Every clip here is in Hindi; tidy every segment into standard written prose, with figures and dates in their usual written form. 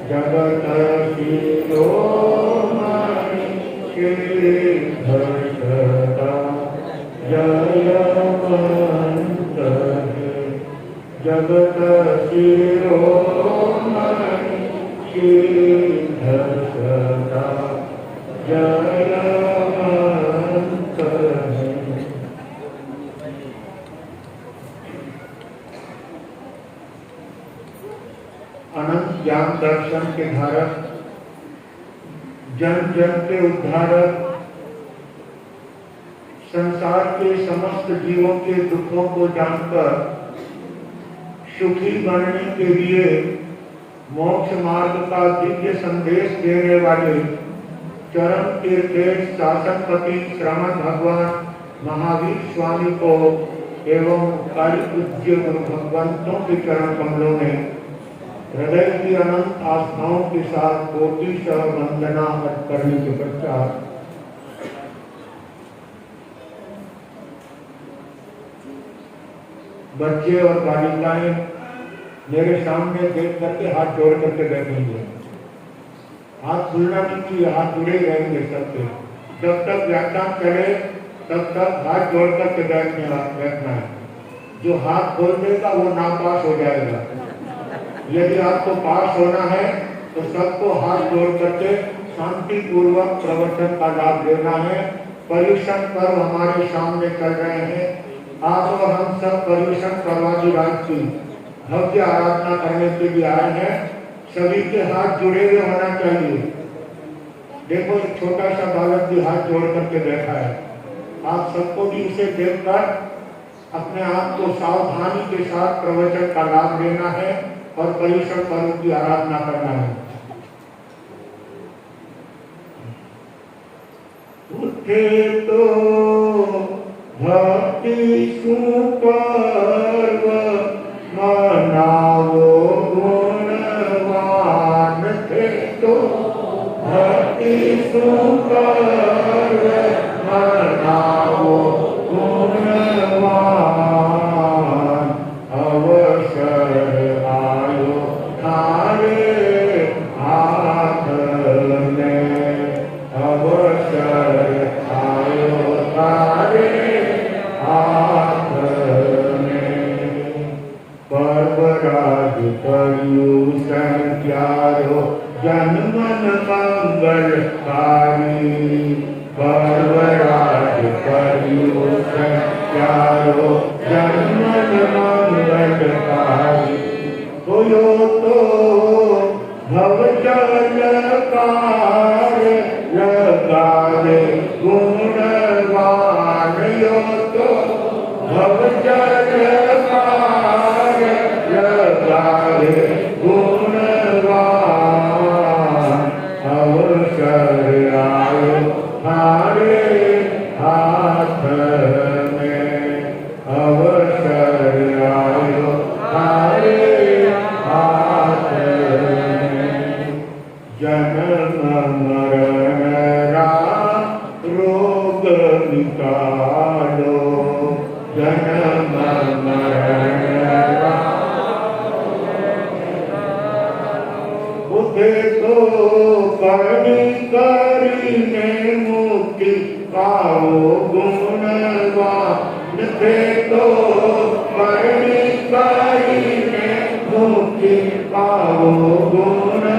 जगत शिरोमणि श्रीधरता जयवंत जगत शिरोमणि श्रीधरता जयवंत। अनंत ज्ञान दर्शन के धारक, जन जन के उद्धारक, संसार के समस्त जीवों के दुखों को जानकर सुखी बनने के लिए मोक्ष मार्ग का दिव्य संदेश देने वाले चरम तीर्थेश शासनपति श्रमण भगवान महावीर स्वामी को एवं कार्य पूज्य गुरु भगवंतों के चरण कमलों में हृदय की अनंत आस्थाओं के साथ कोटिशः वंदना अर्पित करने के पश्चात बच्चे और बालिकाएं मेरे सामने देख करके हाथ जोड़ करके बैठेंगे। हाथ खुलना नहीं चाहिए, हाथ जुड़े रहेंगे सबसे। जब तक व्याख्यान करे तब तक हाथ जोड़ करके बैठना है। जो हाथ खोल देगा वो नापास हो जाएगा। यदि आपको पास होना है तो सबको हाथ जोड़ करके शांति पूर्वक प्रवचन का लाभ लेना है। पर्यूषण पर्व हमारे सामने चल रहे हैं। आप और हम सब पर्यूषण पर्वाधिराज की भव्य आराधना करने के लिए आए हैं। सभी के हाथ जुड़े हुए होना चाहिए। देखो एक छोटा सा बालक भी हाथ जोड़ करके बैठा है। आप सबको भी उसे देखकर अपने आप को सावधानी के साथ प्रवचन का लाभ लेना है और पर्यूषण पर्व की आराधना करना है। उठे तो भक्ति सुपर्व मनावो गुणवान थे तो भक्ति सुपर्व मनावो गुणवान अवसर आयो थारे हाथ में अवसर आयो थारे हाथ में पर्वराज पर्यूषण प्यारो जनमन मंगलकारी पर्वराज पर्यूषण प्यारो जनमन मंगलकारी होयो तो भवजल कार लगावे गुणवान यो तो भवजल कार लगावे गुणवान अवसर आयो हारे हाथ में अवसर आयो हारे हाथ में जन्म मरण रोग निकालो जन्म मरण उठे तो करनी करीने मुक्ति पाओ गुणवान थे तो करनी करीने मुक्ति पाओ गुणवान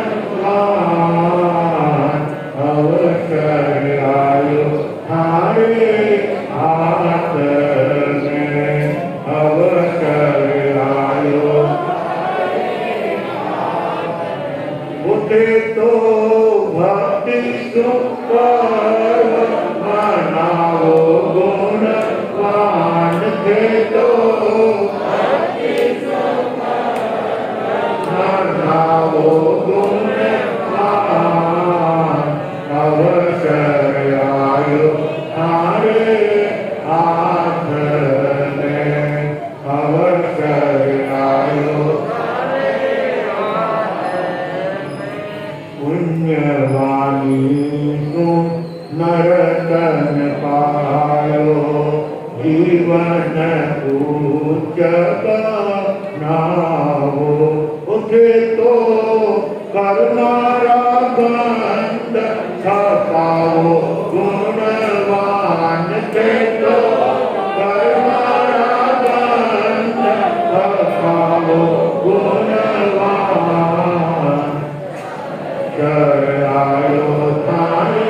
अवसर आयो हारे हाथ में अवसर आयो उठे तो भक्ति सुपर्व मनाओ गुणवान थे तो मनाओ गुणवान अवसर आयो हारे हाथ में अवसर आयो पुण्यवाणी नरतन पायो जीवन उच्च नाहो उठे तो करुणारा गंध छपाओ गुणवान थे तो करुणारा गंध छपाओ गुणवान आयो थारे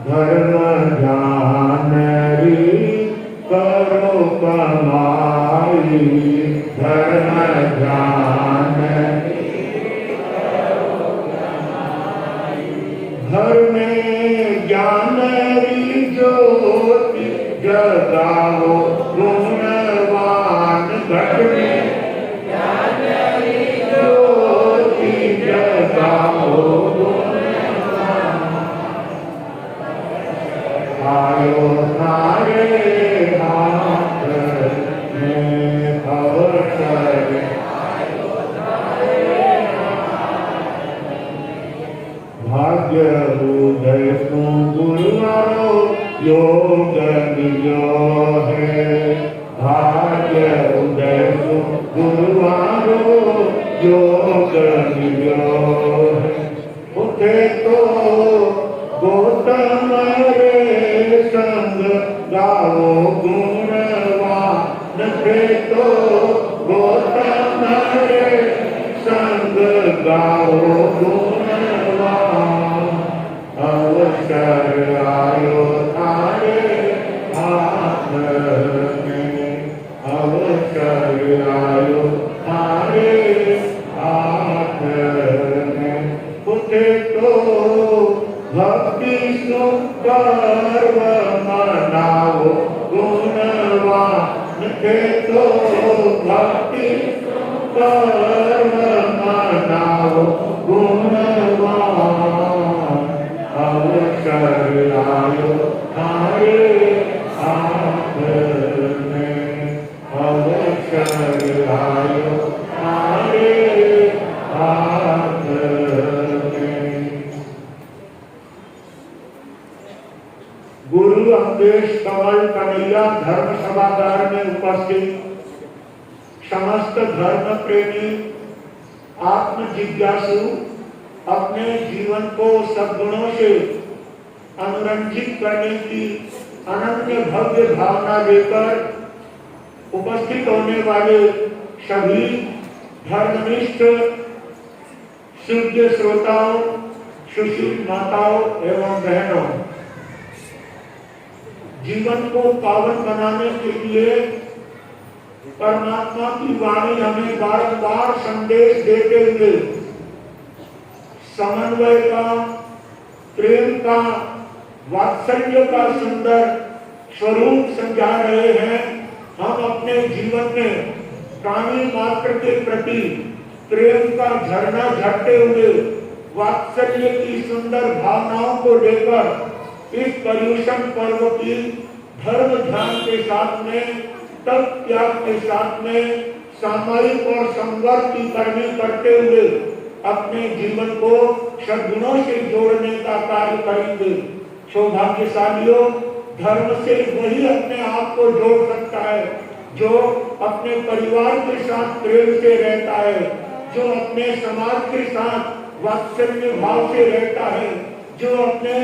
धर्म ध्यान री करो कमाई धर्म ध्यान घर में ज्ञान री ज्योति जगाओ गुणवान घर में ज्ञान री ज्योति जगाओ आयो थारे हाथ में अवसर भाग्य उदय को गुरुवारो योग मिलो है भाग्य उदय को गुरुवारो योग मिलो है उठे तो गौतम रे संग गाओ गुणवान थे तो गौतम रे संग गाओ गुणवान अवसर आयो थारे हाथ में अवसर आयो थारे हाथ में उठे तो भक्ति सुपर्व मनाओ गुणवान थे तो भक्ति सुपर्व मनाओ गुणवान अवसर आयो थारे हाथ में अवसर आयो थारे हाथ में गुरु अवधेश कमल कन्हैया धर्म सभागार में उपस्थित समस्त धर्म प्रेमी आत्म जिज्ञासु अपने जीवन को सद्गुणों से अनुरंजित करने की अनन्य भव्य भावना लेकर उपस्थित होने वाले सभी धर्मनिष्ठ शुद्ध श्रोताओं सुशील माताओं एवं बहनों जीवन को पावन बनाने के लिए परमात्मा की वाणी हमें बारंबार संदेश देते हुए समन्वय का प्रेम का वात्सल्य का सुंदर स्वरूप समझा रहे हैं। हम अपने जीवन में प्राणी मात्र के प्रति प्रेम का झरना झरते हुए वात्सल्य की सुंदर भावनाओं को लेकर इस पर्युषण पर्व की धर्म ध्यान के साथ में तप त्याग के साथ में सामायिक और संवर्ग की करनी करते हुए अपने जीवन को सद्गुणों से जोड़ने का कार्य करेंगे। सौभाग्यशालियों धर्म से वही अपने आप को जोड़ सकता है जो अपने परिवार के साथ प्रेम से रहता है, जो अपने समाज के साथ वात्सल्य भाव से रहता है, जो अपने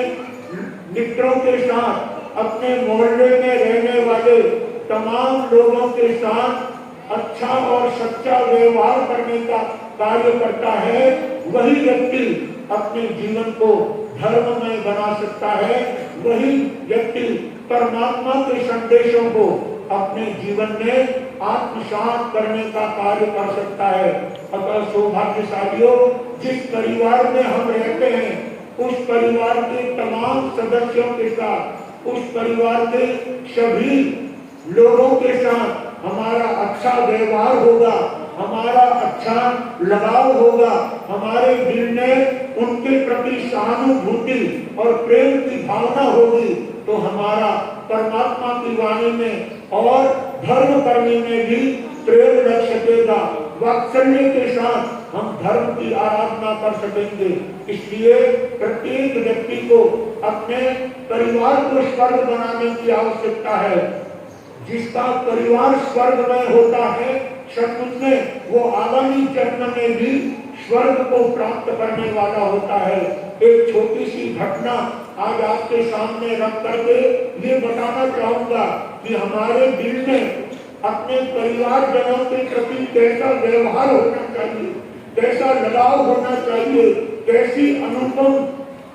मित्रों के साथ अपने मोहल्ले में रहने वाले तमाम लोगों के साथ अच्छा और सच्चा व्यवहार करने का कार्य करता है। वही व्यक्ति अपने जीवन को धर्ममय बना सकता है, वही व्यक्ति परमात्मा के संदेशों को अपने जीवन में आत्मसात करने का कार्य कर सकता है। अतः सौभाग्यशालियों जिस परिवार में हम रहते हैं उस परिवार के तमाम सदस्यों के साथ उस परिवार के सभी लोगों के साथ हमारा अच्छा व्यवहार होगा, हमारा अच्छा लगाव होगा, हमारे दिल में उनके प्रति सहानुभूति और प्रेम की भावना होगी तो हमारा परमात्मा की वाणी में और धर्म करने में भी प्रेम लग सकेगा। वात्सल्य के साथ हम धर्म की आराधना कर सकेंगे। इसलिए प्रत्येक व्यक्ति को अपने परिवार को स्वर्ग बनाने की आवश्यकता है। जिसका परिवार स्वर्ग में होता है सचमुच में वो आगामी जन्म में भी स्वर्ग को प्राप्त करने वाला होता है। एक छोटी सी घटना आज आपके सामने रख करके ये बताना चाहूंगा कि हमारे दिल में अपने परिवारजनों के प्रति कैसा व्यवहार होना चाहिए, कैसा लगाव होना चाहिए, कैसी अनुपम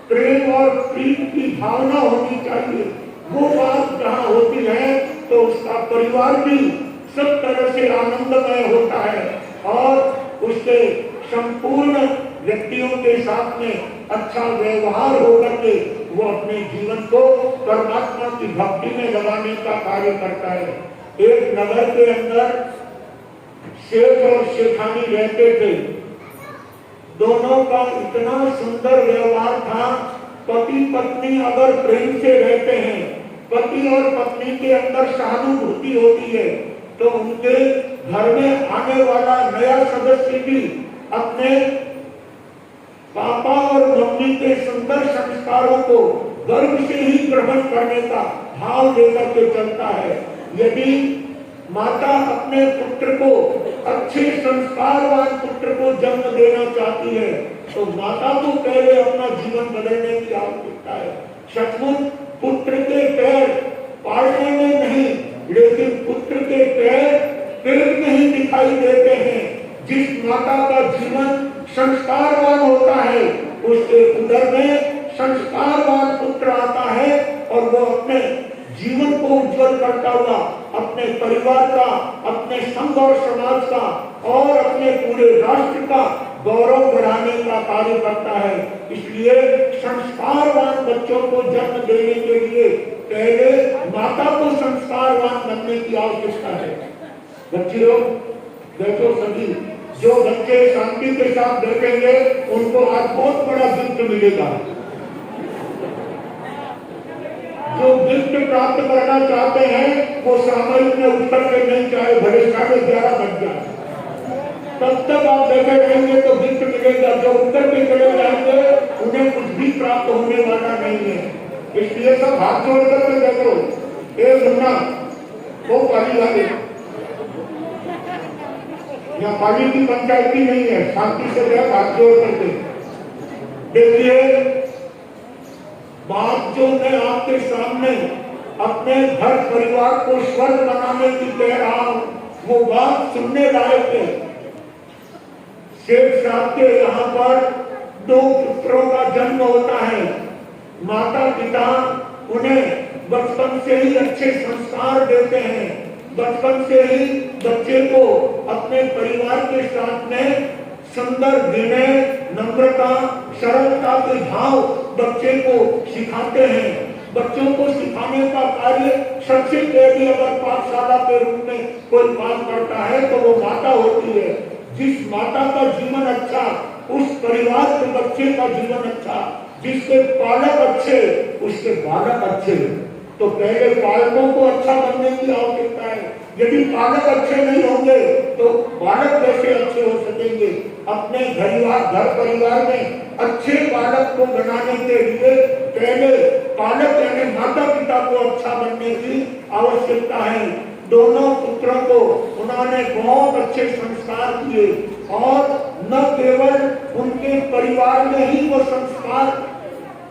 प्रेम और प्रीत की भावना होनी चाहिए। वो बात जहाँ होती है तो उसका परिवार भी सब तरह से आनंदमय होता है और उसके संपूर्ण व्यक्तियों के साथ में अच्छा व्यवहार होकर के वो अपने जीवन को परमात्मा की भक्ति में लगाने का कार्य करता है। एक नगर के अंदर शेख और शेखानी रहते थे। दोनों का इतना सुंदर व्यवहार था। पति पत्नी अगर प्रेम से रहते हैं, पति और पत्नी के अंदर सहानुभूति होती है, तो उनके घर में आने वाला नया सदस्य भी अपने पापा और मम्मी के सुंदर संस्कारों को गर्व से ही ग्रहण करने का भाव लेकर के चलता है। यदि माता अपने पुत्र को अच्छे संस्कारवान पुत्र को जन्म देना चाहती है तो माता को पहले अपना जीवन बदलने की आवश्यकता है। सचमुच पुत्र के पैर पालने में नहीं, लेकिन पुत्र के पैर पेट में ही दिखाई देते हैं। जिस माता का जीवन संस्कारवान होता है उसके उदर में संस्कारवान पुत्र आता है और वो अपने जीवन को उज्जवल करता हुआ अपने परिवार का, अपने संघ और समाज का और अपने पूरे राष्ट्र का गौरव बढ़ाने का कार्य करता है। इसलिए संस्कारवान बच्चों को जन्म देने के लिए पहले माता को संस्कारवान बनने की आवश्यकता है। बच्चियों देखो, सभी जो बच्चे शांति के साथ देखेंगे उनको आज बहुत बड़ा गिफ्ट मिलेगा। जो गिफ्ट प्राप्त करना चाहते हैं वो सामयिक में उत्तर के नहीं, चाहे भले 11:30 बज जाए, तब तक आप बैठे रहेंगे तो गिफ्ट मिलेगा। जो उत्तर के चले जाएंगे उन्हें कुछ भी प्राप्त होने वाला नहीं है। इसलिए सब हाथ जोड़ करके देखो, ए सुनना वो पाली वाले या पाली की पंचायती नहीं है, शांति से गए हाथ जोड़ करके देखिए। बात जो मैं आपके सामने अपने घर परिवार को स्वर्ग बनाने की कह रहा हूं, वो बात सुनने लायक है। शेख साहब के यहाँ पर 2 पुत्रों का जन्म होता है। माता पिता उन्हें बचपन से ही अच्छे संस्कार देते हैं। बचपन से ही बच्चे को अपने परिवार के साथ में सुंदर विनय, नम्रता, सरलता के भाव बच्चे को सिखाते हैं। बच्चों को सिखाने का कार्य सबसे पहले अगर पाठशाला के रूप में कोई काम करता है तो वो माता होती है। जिस माता का जीवन अच्छा, उस परिवार के बच्चे का जीवन अच्छा। जिसके पालक अच्छे, उसके बालक अच्छे। तो पहले पालकों को अच्छा बनने की आवश्यकता है। यदि पालक अच्छे नहीं होंगे तो बालक कैसे अच्छे हो सकेंगे? अपने घर परिवार में अच्छे बालक को बनाने के लिए पहले पालक यानी माता पिता को अच्छा बनने की आवश्यकता है। दोनों पुत्रों को उन्होंने बहुत अच्छे संस्कार दिए और न केवल उनके परिवार में ही वो संस्कार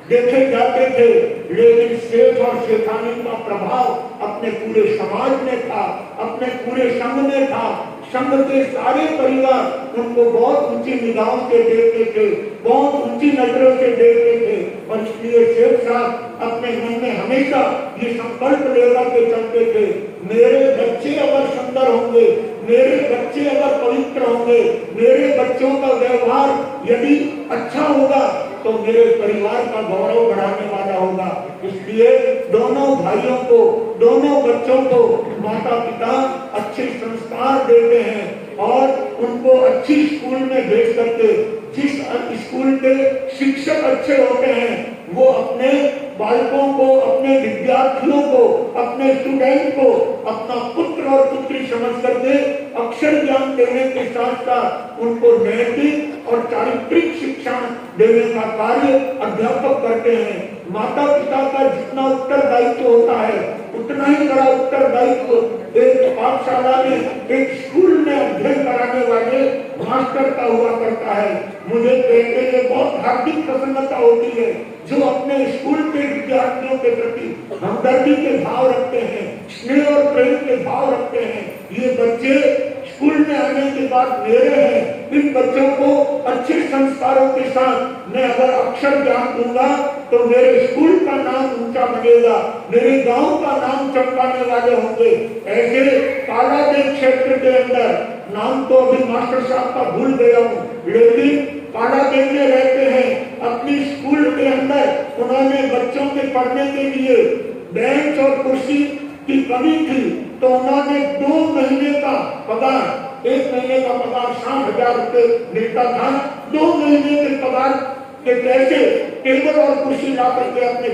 देखे जाते थे, लेकिन शेख और शेखानी का प्रभाव अपने पूरे समाज में था, अपने पूरे संघ में था। संघ के सारे परिवार उनको बहुत ऊंची निगाहों से देखते थे, बहुत ऊंची नजरों से देखते थे। और इसलिए शेख साहब अपने मन में हमेशा ये संकल्प लेकर के चलते थे, मेरे बच्चे अगर सुंदर होंगे, मेरे बच्चे अगर पवित्र होंगे, मेरे बच्चों का व्यवहार यदि अच्छा होगा तो मेरे परिवार का गौरव बढ़ाने वाला होगा। इसलिए दोनों भाइयों को, दोनों बच्चों को माता पिता अच्छे संस्कार देते हैं और उनको अच्छी स्कूल में भेज करके, जिस स्कूल के शिक्षक अच्छे होते हैं वो अपने बालकों को, अपने विद्यार्थियों को, अपने स्टूडेंट को अपना पुत्र और पुत्री समझ करके अक्षर ज्ञान देने के साथ साथ उनको नैतिक और चारित्रिक शिक्षा देने का कार्य अध्यापक करते हैं। माता पिता का जितना उत्तरदायित्व होता है उतना ही बड़ा उत्तरदायित्व एक पाठशाला में, एक स्कूल में अध्ययन कराने वाले मास्टर का हुआ करता है। मुझे कहते हुए बहुत हार्दिक प्रसन्नता होती है जो अपने स्कूल के विद्यार्थियों के प्रति हमदर्दी के भाव रखते हैं, स्नेह और प्रेम के भाव रखते हैं। ये बच्चे स्कूल में आने के बाद मेरे हैं, इन बच्चों को अच्छे संस्कारों के साथ मैं अगर अक्षर ज्ञान दूंगा तो मेरे स्कूल का नाम ऊंचा बनेगा, मेरे गांव का नाम चमकाने वाले होंगे। ऐसे कालादेव क्षेत्र के अंदर, नाम तो अभी मास्टर साहब का भूल गया हूँ, लेकिन कालादेव में रहते हैं। अपनी स्कूल के अंदर उन्होंने बच्चों के पढ़ने के लिए बेंच और कुर्सी की कमी थी, तो उन्होंने 2 महीने का पगार, 1 महीने का पगार 60,000 रुपए मिलता था, 2 महीने के पगार के पैसे टेबल और कुर्सी ला करके अपने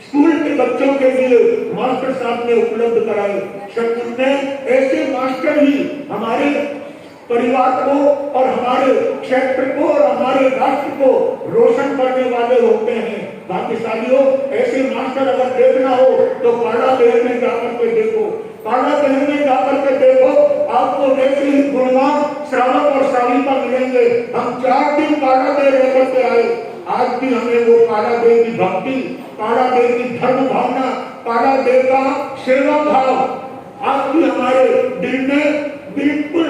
स्कूल के बच्चों के लिए मास्टर साहब ने उपलब्ध कराए। सचमुच में ऐसे मास्टर ही हमारे परिवार को और हमारे क्षेत्र को और हमारे राष्ट्र को रोशन करने वाले होते हैं। भाग्यशालियों, ऐसे मास्टर अगर देखना हो तो कालादेव में जाकर के देखो, कालादेव में जाकर के देखो, आपको वैसे ही गुणवान श्रावक और श्राविका मिलेंगे। हम 4 दिन कालादेव लेकर के आए, आज भी हमें वो कालादेव की भक्ति, कालादेव की धर्म भावना, कालादेव का सेवा भाव आज भी हमारे दिल में बिल्कुल,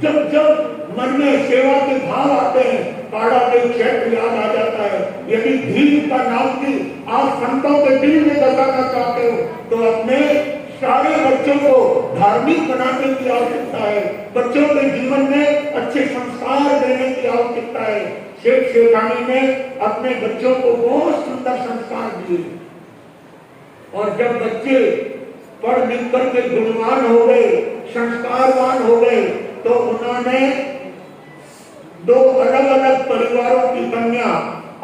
जब जब मन में सेवा के भाव आते हैं कालादेव क्षेत्र याद आ जाता है। यदि भीम का नाम भी आप संतों के दिल में बसाना चाहते हो तो अपने सारे बच्चों को धार्मिक बनाने की आवश्यकता है, बच्चों के जीवन में अच्छे संस्कार देने की आवश्यकता है। शेख शेखानी ने अपने बच्चों को बहुत सुंदर संस्कार दिए और जब बच्चे पढ़ लिख करके गुणवान हो गए, संस्कारवान हो गए, तो उन्होंने 2 अलग-अलग परिवारों की कन्या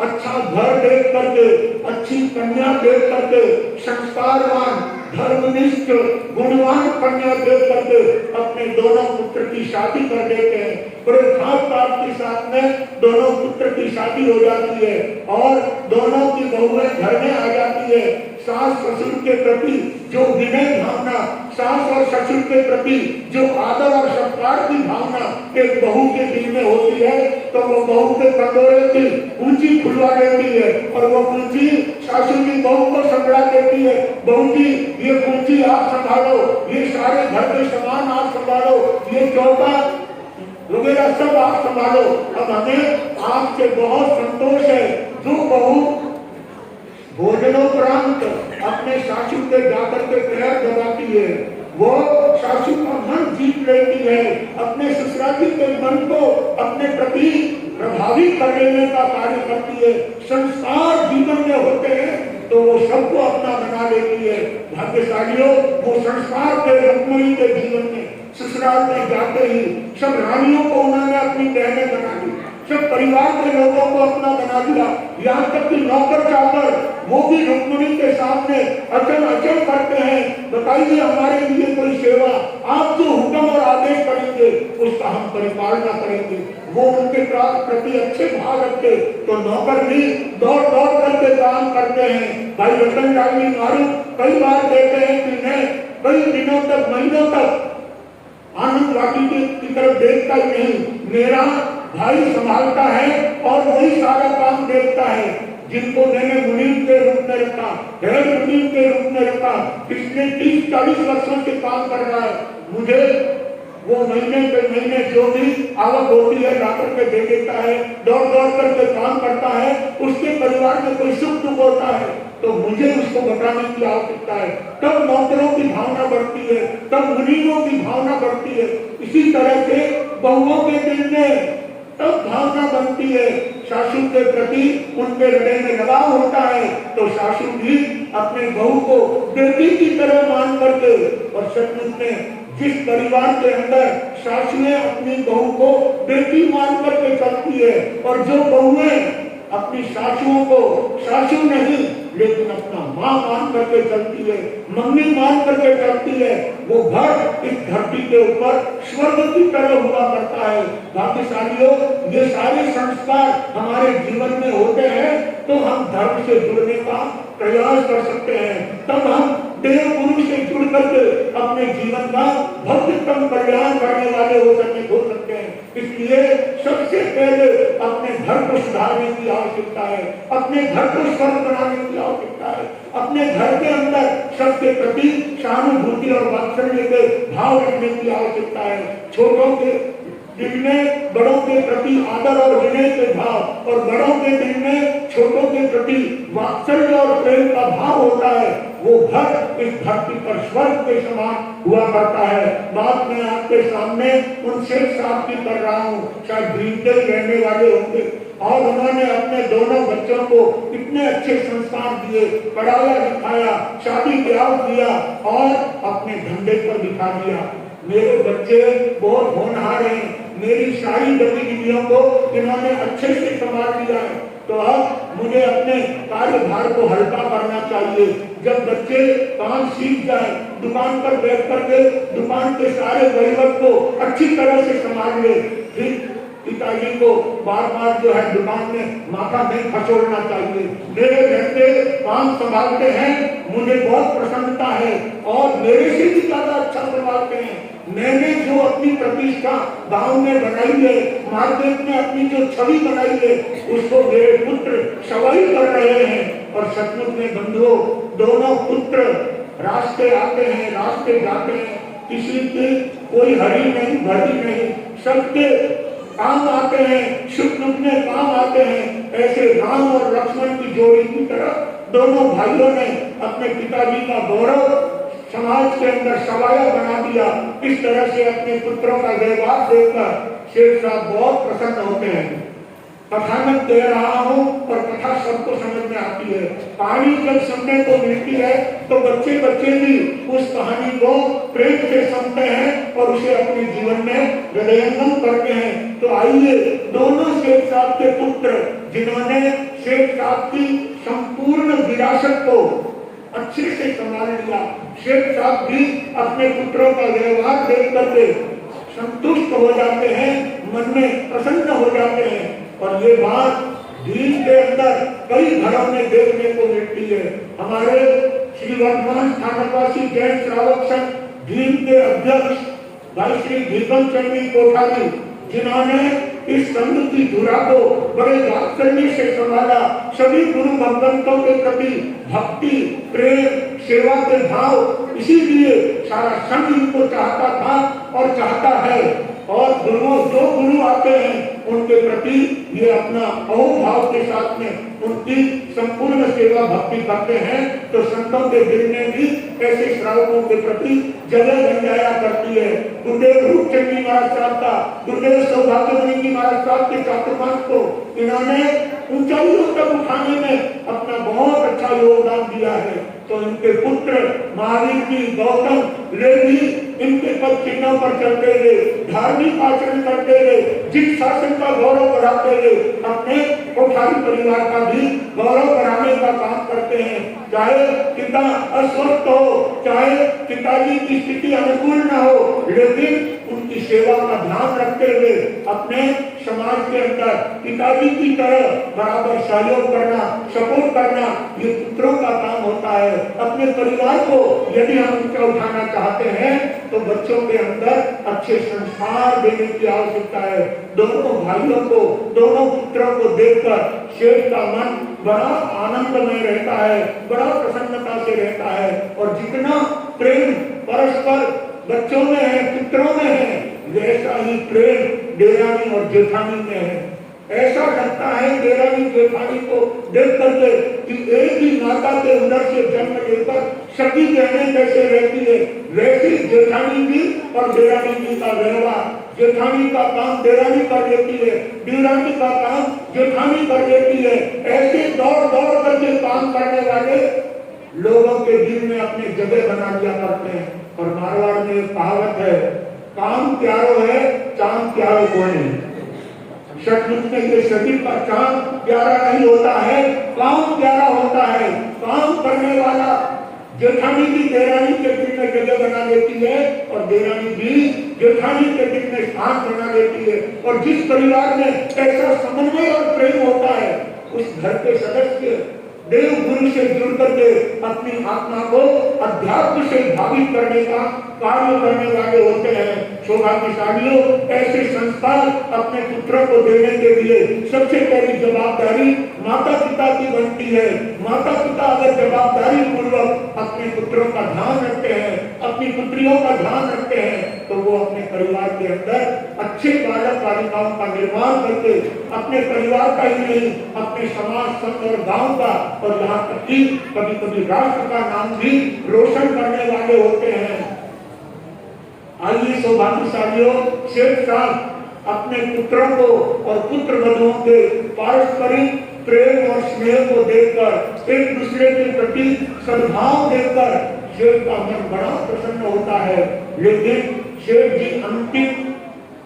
अच्छा घर देख करके, अच्छी कन्या देख करके, संस्कारवान, धर्मनिष्ठ, गुणवान कन्या देख करके अपने दोनों पुत्र की शादी कर देते हैं। बड़े खास के साथ में दोनों पुत्र की शादी हो जाती है और दोनों की बहुएं घर में आ जाती है। सास ससुर के प्रति जो विनय भावना, सास और ससुर के प्रति जो आदर और सत्कार की भावना एक बहू के दिल में होती है, तो वो बहू के कंडोरे की ऊंची खुलवा देती है और वो ऊंची सासू की बहू को संभला देती है। बहू जी, ये ऊंची आप संभालो, ये सारे घर के सामान आप संभालो, ये चौका वगैरह सब आप संभालो। अब हमें आपसे बहुत संतोष है जो बहू भोजनोपरांत अपने सासू के जाकर के पैर दबाती है, वो सासू का मन जीत लेती है, अपने ससुराली के मन को अपने प्रति प्रभावित करने का कार्य करती है। संस्कार जीवन में होते हैं तो वो सबको अपना बना लेती है। भाग्यशालियों, वो संस्कार के रुक्मिणी के जीवन में ससुराल में जाते ही सब रानियों को उन्होंने अपनी बहनें बना दी, सब परिवार के लोगों को अपना बना दिया, यहाँ तक कि नौकर चाकर वो भी रुक्मिणी के सामने अचल अचल करते हैं। बताइए, हमारे लिए कोई सेवा आप जो हुक्म और आदेश करेंगे उसका हम परिपालना करेंगे। वो उनके प्रति अच्छे भाव रखते तो नौकर भी दौड़ दौड़ करके काम करते हैं। भाई रतन लाल जी मारूफ कई बार कहते हैं कि मैं कई दिनों तक, महीनों तक आनंद वाटिका की तरफ देखता ही नहीं, मेरा भाई संभालता है और वही सारा काम देखता है। जिनको मैंने मुनीम के रूप में रखा, हेड मुनीम के रूप में रखा, पिछले 30-40 वर्षों से काम कर रहा है, मुझे वो महीने पे महीने जो भी आवक होती है ला करके दे देता है, दौड़ दौड़ करके काम करता है। उसके परिवार में कोई सुख दुख होता है तो मुझे उसको बताने की आवश्यकता है। तब नौकरों की भावना बढ़ती है, तब मुनीमों की भावना बढ़ती है। इसी तरह से बहुओं के दिल में तब भावना बनती है, सासू के प्रति उनके हृदय में लगाव होता है तो सासू भी अपने बहू को बेटी की तरह मान करके, और सचमुच में जिस परिवार के अंदर सासुएं अपनी बहू को बेटी मान करके चलती है और जो बहुएं अपनी सासुओं को सासू नहीं लेकिन अपना माँ मान करके चलती है, मम्मी मान करके चलती है, वो घर इस धरती के ऊपर स्वर्ग की तरह हुआ करता है। भाग्यशालियों, ये सारे संस्कार हमारे जीवन में होते हैं तो हम धर्म से जुड़ने का प्रयास कर सकते हैं, तब हम देव गुरु से जुड़ करके अपने जीवन का भव्यतम कल्याण करने वाले हो सकते हैं। इसलिए सबसे पहले अपने घर को सुधारने की आवश्यकता है, अपने घर को स्वर्ग बनाने की आवश्यकता है, अपने घर के अंदर सबके प्रति सहानुभूति और वात्सल्य के भाव रखने की आवश्यकता है। छोटों के दिल में बड़ों के प्रति आदर और विनय के भाव और बड़ों के दिल में छोटों के प्रति वात्सल्य और प्रेम का भाव होता है। वो घर इस धरती पर स्वर्ग के समान हुआ करता है। बात मैं आपके सामने उन शेख साहब की कर रहा हूँ, शायद भीमते रहने वाले होंगे, और उन्होंने अपने दोनों बच्चों को इतने अच्छे संस्कार दिए, पढ़ाया लिखाया, शादी ब्याह किया और अपने धंधे पर दिखा दिया। मेरे बच्चे बहुत होनहार हैं, मेरी सारी गतिविधियों को इन्होंने अच्छे से संभाल लिया है, तो अब मुझे अपने कार्यभार को हल्का करना चाहिए। जब बच्चे काम सीख जाए, दुकान पर बैठ करके दुकान के सारे वहीवट को अच्छी तरह से संभाल ले, फिर पिताजी को बार बार जो है दुकान में माथा नहीं खसोड़ना चाहिए। मेरे लड़के काम संभालते हैं, मुझे बहुत प्रसन्नता है और मेरे से भी ज्यादा अच्छा संभालते हैं। मैंने जो अपनी प्रतिष्ठा गांव में बनाई है, मार्केट में अपनी जो छवि बनाई है, उसको मेरे पुत्र सवाई कर रहे हैं। और सचमुच में बंधुओं, दोनों पुत्र रास्ते आते हैं, रास्ते जाते हैं, किसी की कोई हरी नहीं भरी नहीं, सबके काम आते हैं, सुख दुख में काम आते हैं। ऐसे राम और लक्ष्मण की जोड़ी की तरह दोनों भाइयों ने अपने पिताजी का गौरव समाज के अंदर सवाया बना दिया। इस तरह से अपने पुत्रों का व्यवहार देखकर शेख साहब बहुत प्रसन्न होते हैं। कथानक दे रहा हूँ और कथा सबको समझ में आती है। कहानी जब सुनने को मिलती है तो बच्चे भी उस कहानी को प्रेम से सुनते हैं और उसे अपने जीवन में हृदयंगम करते हैं। तो आइए, दोनों शेख साहब के पुत्र जिन्होंने शेख साहब की संपूर्ण विरासत को अच्छे से संभाल लिया, शेख साहब भी अपने पुत्रों का व्यवहार देख करके संतुष्ट हो जाते हैं, मन में प्रसन्न हो जाते हैं। और ये बात भीम के अंदर कई घरों में देखने को मिलती है। हमारे श्री वर्धमान स्थानवासी जैन श्रावक संघ भीम के अध्यक्ष भाई श्री भीमम चंद्र कोठारी, जिन्होंने इस संघ की धुरा को बड़े वात्सल्य से संभाला, सभी गुरु भगवंतों के प्रति भक्ति, प्रेम, सेवा के भाव, इसीलिए सारा संघ इनको चाहता था और चाहता है। और गुरुओं, जो गुरु आते हैं उनके प्रति ये अपना अहोभाव के साथ में उनकी संपूर्ण सेवा भक्ति करते हैं। तो संतों के दिल में भी ऐसे श्रावकों के प्रति जगह बन जाया करती है। गुरुदेव रूपचंद जी महाराज साहब का, गुरुदेव सौभाग्यमणि जी महाराज साहब के चातुर्मास को इन्होंने ऊंचाइयों तक उठाने में अपना बहुत अच्छा योगदान दिया है। तो इनके पुत्र महावीर जी, गौतम वे भी इनके पद चिन्हों पर चलते हुए धार्मिक आचरण करते हुए जिस शासन का गौरव बढ़ाते हुए अपने कोठारी परिवार का भी गौरव बढ़ाने का काम करते हैं। चाहे पिता अस्वस्थ हो, चाहे पिताजी की स्थिति अनुकूल न हो, लेकिन उनकी सेवा का ध्यान रखते हुए अपने समाज के अंदर पिताजी की तरह बराबर सहयोग करना, सपोर्ट करना, ये पुत्रों का काम होता है। अपने परिवार को यदि हम ऊंचा उठाना चाहते हैं तो बच्चों के अंदर अच्छे संस्कार देने की आवश्यकता है। दोनों भाइयों को, दोनों पुत्रों को देखकर शेख का मन बड़ा आनंदमय रहता है, बड़ा प्रसन्नता से रहता है। और जितना प्रेम परस्पर बच्चों में है, पुत्रों में है, वैसा ही प्रेम देरानी और जेठानी में है। ऐसा लगता है देरानी जेठानी को देख करके कि एक ही माता के उदर से जन्म लेकर सभी बहनें कैसे रहती है, वैसी जेठानी भी और देरानी जी का व्यवहार, जेठानी का काम देरानी कर देती है, देरानी का काम जेठानी कर देती है। ऐसे दौड़ दौड़ करके काम करने वाले लोगों के दिल में अपनी जगह बना दिया करते हैं। और मारवाड़ में एक कहावत है, काम प्यारो है, चांद प्यारो कोई नहीं। सचमुच में ये शरीर का चांद प्यारा नहीं होता है, काम प्यारा होता है। काम करने वाला जेठानी भी देरानी के दिल में जगह बना देती है और देरानी भी जेठानी के दिल में स्थान बना देती है। और जिस परिवार में ऐसा समन्वय और प्रेम होता है, उस घर के सदस्य देव गुरु से जुड़ करके अपनी आत्मा को अध्यात्म से भावित करने का कार्य करने वाले होते हैं। सौभाग्यशालियों, ऐसे संस्कार अपने पुत्रों को देने के लिए सबसे पहली जवाबदारी माता पिता की बनती है। माता पिता अगर जवाबदारी पूर्वक अपने पुत्रों का ध्यान रखते हैं, अपनी पुत्रियों का ध्यान रखते हैं, तो वो अपने परिवार के अंदर अच्छे बालक बालिकाओं का निर्माण करके अपने परिवार का ही नहीं, अपने समाज, संघ और गांव का और यहाँ तक कि कभी कभी राष्ट्र का नाम भी रोशन करने वाले होते हैं। आइए सौभाग्यशालियों, शेख साहब अपने पुत्रों को और पुत्र वधुओं के पारस्परिक प्रेम और स्नेह को देखकर, एक दूसरे के प्रति सद्भाव देखकर शेख का मन बड़ा प्रसन्न होता है। लेकिन शेख जी अंतिम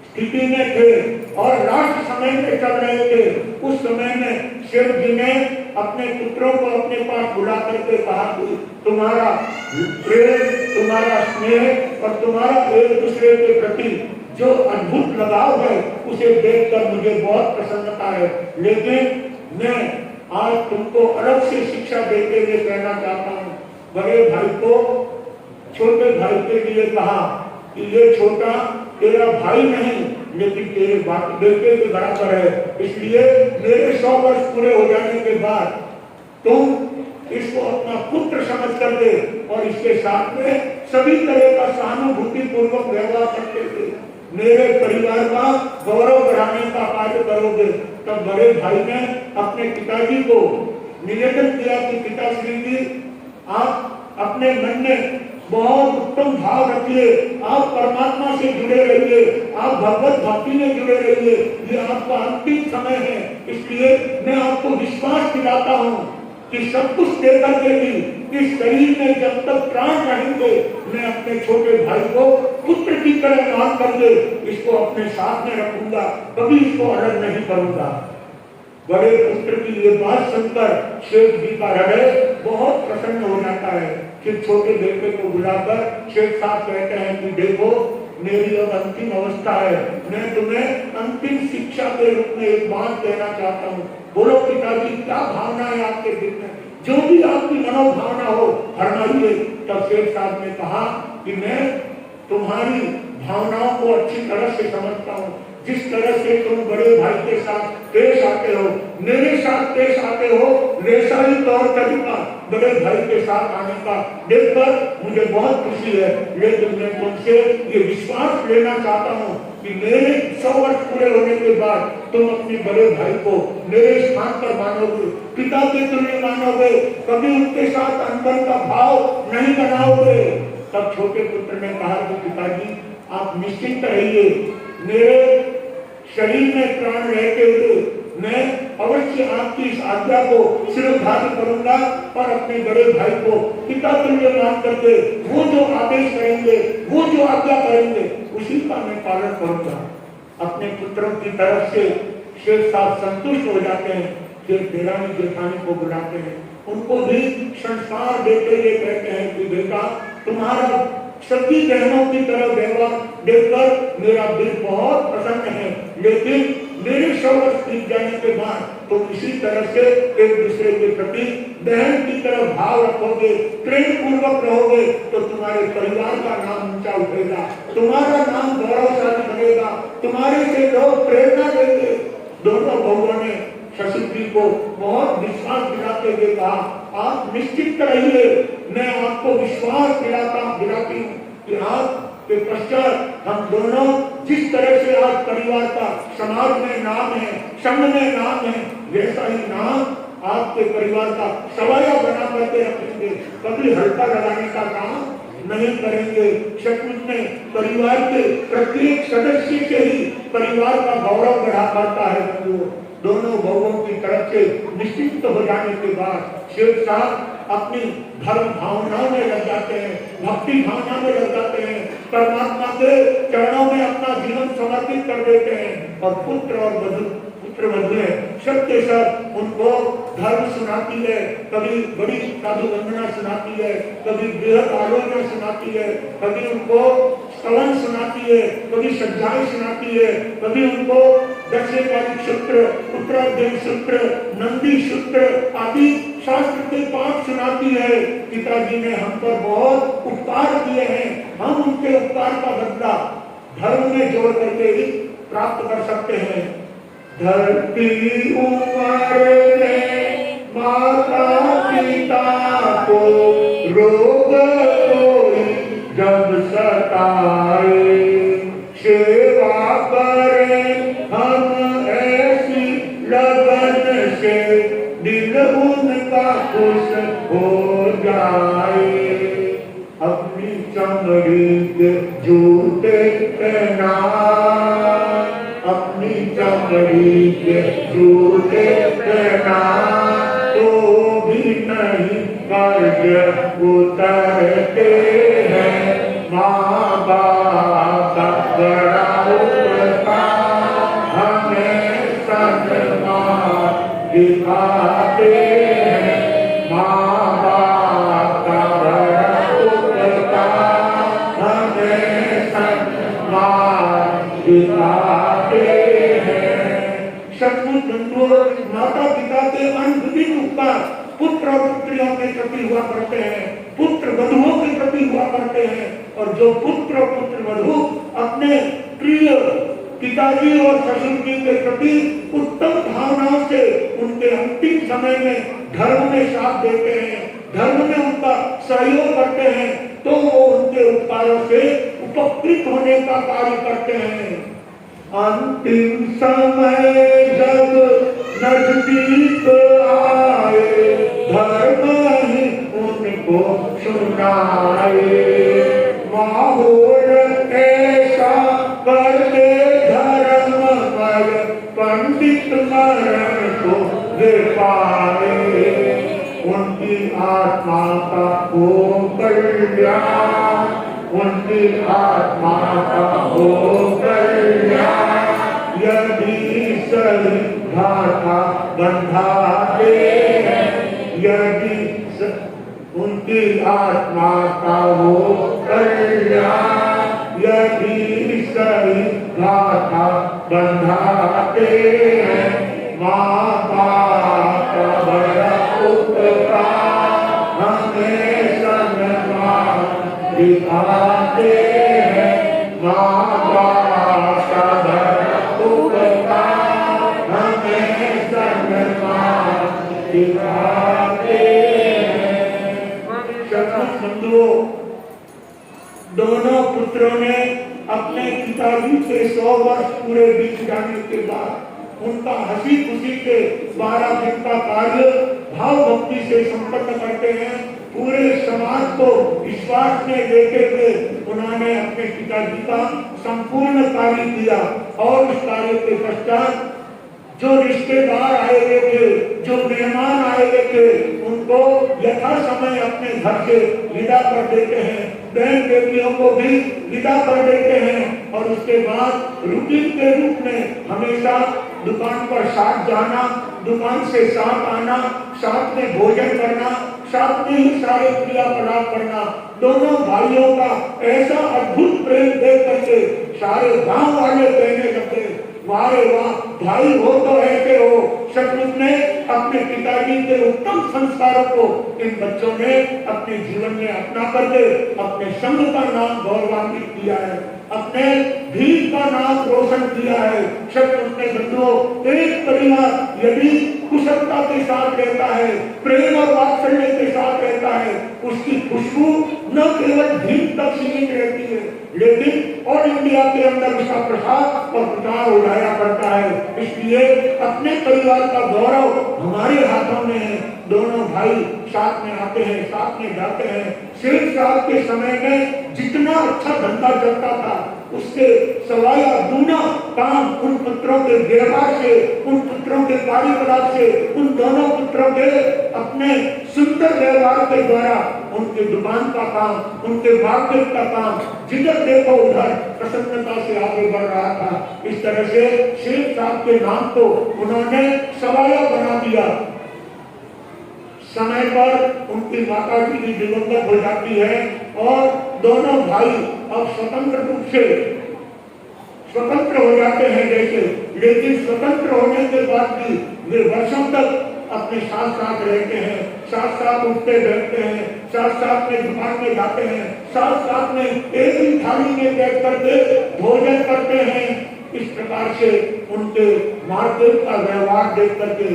स्थिति में थे और राष्ट्र समय में चल रहे थे। उस समय में शेख जी ने अपने पुत्रों को अपने पास बुला करके कहा कि तुम्हारा प्रेम, तुम्हारा स्नेह और तुम्हारा एक दूसरे के प्रति जो अद्भुत लगाव है, उसे देखकर मुझे बहुत प्रसन्नता है। लेकिन मैं आज तुमको अलग से शिक्षा देते हुए कहना चाहता हूँ। बड़े भाई को छोटे भाई के लिए कहा कि ये छोटा तेरा भाई नहीं, लेकिन तेरे बेटे के बराबर है, इसलिए मेरे 100 वर्ष पूरे हो जाने के बाद तुम इसको अपना पुत्र समझ कर दे और इसके साथ में सभी तरह का सहानुभूति पूर्वक व्यवहार करते थे। मेरे परिवार का गौरव बढ़ाने का कार्य करोगे। तब बड़े भाई ने अपने पिताजी को निवेदन किया कि पिताश्री जी, आप अपने मन में बहुत उत्तम भाव रखिए, आप परमात्मा से जुड़े रहिए, आप भगवत भक्ति में जुड़े रहिए। ये आपका अंतिम समय है, इसलिए मैं आपको विश्वास दिलाता हूँ कि सब कुछ देकर के भी इस शरीर में जब तक प्राण रहेंगे, मैं अपने छोटे भाई को पुत्र की तरह मान करके इसको अपने साथ में रखूंगा, कभी इसको अलग नहीं करूंगा। बड़े पुत्र की ये बात सुनकर शेख जी का हृदय बहुत प्रसन्न हो जाता है। फिर छोटे बेटे को बुलाकर शेख साहब कहते हैं कि देखो, मेरी अब अंतिम अवस्था है, मैं तुम्हें अंतिम शिक्षा के रूप में एक बात कहना चाहता हूँ। बोलो पिताजी, क्या भावना है आपके दिल में? जो भी आपकी मनोभावना हो फरमाइए। तब शेख साहब ने कहा कि मैं तुम्हारी भावनाओं को अच्छी तरह से समझता हूँ। जिस तरह से तुम बड़े भाई के साथ पेश आते हो, मेरे साथ पेश आते हो, वैसा ही तौर तरीका बड़े भाई के साथ आने का देखकर मुझे बहुत खुशी है। लेकिन मैं तुमसे ये विश्वास लेना चाहता हूँ कि मेरे 100 वर्ष पूरे होने के बाद तुम अपने बड़े भाई को मेरे स्थान पर मानोगे, पिता के तुल्य मानोगे, कभी उनके साथ अंदर का भाव नहीं बनाओगे। तब छोटे पुत्र ने कहा कि पिताजी, आप निश्चिंत रहिए, मेरे शरीर में प्राण रहते हुए मैं अवश्य आपकी इस आज्ञा को शिरोधार्य करूंगा और अपने बड़े भाई को पिता तुल्य मान करके वो जो आदेश करेंगे, वो जो आज्ञा करेंगे, उसी का मैं पालन करूंगा। अपने पुत्रों की तरफ से शेख साहब संतुष्ट हो जाते हैं। फिर देरानी जेठानी को बुलाते हैं, उनको भी संस्कार देते हुए कहते हैं कि बेटा, तुम्हारा सभी बहनों की तरह व्यवहार देखकर मेरा दिल बहुत प्रसन्न है, लेकिन मेरे 100 वर्ष बीत जाने के बाद तुम इसी तरह से एक दूसरे के प्रति बहन की तरह भाव रखोगे, प्रेम पूर्वक रहोगे, तो तुम्हारे परिवार का नाम ऊंचा उठेगा, तुम्हारा नाम गौरवशाली बनेगा, तुम्हारे से लोग प्रेरणा देंगे। दोनों बहुओं ने ससुर जी को बहुत विश्वास दिलाते हुए कहा, आप निश्चित रहिए, मैं आपको विश्वास दिलाती हूँ कि आप के पश्चात हम दोनों जिस तरह से आज परिवार का समाज में नाम है, संघ में नाम है, वैसा ही नाम आपके परिवार का सवाया बना करके रखेंगे, कभी हल्का लगाने का काम नहीं करेंगे। सचमुच में परिवार के प्रत्येक सदस्य से ही परिवार का गौरव बढ़ा पाता है। दोनों बहुओं की तरफ से निश्चित हो जाने के बाद शेख साहब अपनी धर्म भावनाओं में लग जाते हैं, भक्ति भावना में लग जाते हैं, परमात्मा के चरणों में अपना जीवन समर्पित कर देते हैं और पुत्र वधुएं सब के सब उनको धर्म सुनाती है, कभी बड़ी साधु वंदना सुनाती है, कभी बृहद आलोचना सुनाती है, कभी उनको स्तवन सुनाती है, कभी सज्जाएं सुनाती है, कभी उनको 10 सूत्र, उत्तराध्ययन सूत्र, नंदी सूत्र आदि शास्त्र के पाठ सुनाती है, पिताजी ने हम पर बहुत उपकार किए हैं, हम उनके उपकार का बदला धर्म में जोड़ करके ही प्राप्त कर सकते हैं। धरती उम्र में माता पिता को रोग कोई जब सताए, सेवा करें हम ऐसी लगन से, दिल उनका खुश हो जाए। अपनी चमड़ी के जूते पहना, अपनी चमड़ी के जूते पहना, तो भी नहीं कर्ज उतरते हैं। माँ बाप का बड़ा उपकार हमें सन्मान दिखाते हैं। माँ बाप का बड़ा उपकार हमें सन्मान दिखाते हैं। सचमुच बंधुओं, माता पिता के अनगिनत उपकार पुत्र और पुत्रियों के प्रति हुआ करते हैं, पुत्र वधुओं के प्रति हुआ करते हैं। और जो पुत्र और पुत्र वधु अपने प्रिय पिताजी और ससुर जी के प्रति उत्तम भावनाओं से उनके अंतिम समय में धर्म में साथ देते हैं, धर्म में उनका सहयोग करते हैं, तो वो उनके उपकारों से उपकृत होने का कार्य करते हैं। अंतिम समय जब नजदीक आए, धर्म ही उनको सुनाए। माहौल ऐसा कर दे धर्ममय, पंडित मरण को दे पाए। उनकी आत्मा का हो कल्याण, उनकी आत्मा का हो कल्याण। यदि सही घाटा बंधाते हैं, यदि उनकी आत्मा का हो कल्याण, यदि सही घाटा बंधाते हैं। माँ बाप का बड़ा उपकार हमें सन्मान दिखाते हैं। माँ बाप का बड़ा उपकार हमें सन्मान दिखाते हैं। बंधुओं, दोनों पुत्रों ने अपने पिताजी के 100 वर्ष पूरे बीत जाने के बाद उनका हंसी खुशी के 12 दिन का कार्य भाव भक्ति से संपन्न करते हैं। पूरे समाज को विश्वास में लेते हुए उन्होंने अपने पिताजी का संपूर्ण कार्य किया। और उस कार्य के पश्चात जो रिश्तेदार आए हुए थे, जो मेहमान आए हुए थे, उनको यथा समय अपने घर से विदा कर देते हैं, बहन बेटियों को भी विदा कर देते हैं। और उसके बाद रूटीन के रूप में हमेशा दुकान पर साथ जाना, दुकान से साथ आना, साथ में भोजन करना, साथ में ही सारे क्रियाकलाप करना। दोनों भाइयों का ऐसा अद्भुत प्रेम देख करके सारे गांव वाले कहने लगे, वाह वाह, भाई हो तो ऐसे हो। सचमुच में अपने पिताजी के उत्तम संस्कारों को इन बच्चों ने अपने जीवन में अपना करके अपने संघ का नाम गौरवान्वित किया है, अपने भीड़ का नाम रोशन किया है। सचमुच में बंधुओं, एक परिवार यदि कुशलता के साथ रहता है, प्रेम और वात्सल्य के साथ रहता है, उसकी खुशबू न केवल भीड़ तक सीमित रहती है, लेकिन ऑल इंडिया के अंदर उसका प्रसार और प्रचार हो जाया करता है। इसलिए अपने परिवार का गौरव हमारे हाथों में है। दोनों भाई साथ में आते हैं, साथ में जाते हैं। शेख साहब के समय में जितना अच्छा धंधा चलता था, उसके सवाया दूना काम उन पुत्रों के व्यवहार से, उन पुत्रों के कार्यकलाप से, उन दोनों पुत्रों के अपने सुंदर व्यवहार के द्वारा उनके दुकान का काम, उनके मार्केट का काम जिधर देखो उधर प्रसन्नता से आगे बढ़ रहा था। इस तरह से शेख साहब के नाम को उन्होंने सवाया बना दिया। समय पर उनकी माता जी की दिवंगत हो जाती है और दोनों भाई अब स्वतंत्र रूप से स्वतंत्र हो जाते हैं जैसे, लेकिन स्वतंत्र होने के बाद भी वे वर्षों तक अपने साथ साथ रहते हैं, साथ साथ उठते बैठते हैं, साथ साथ में दुकान में जाते हैं, साथ साथ में एक ही थाली में बैठ करके भोजन करते हैं। इस प्रकार से उनके मार्केट का व्यवहार देख करके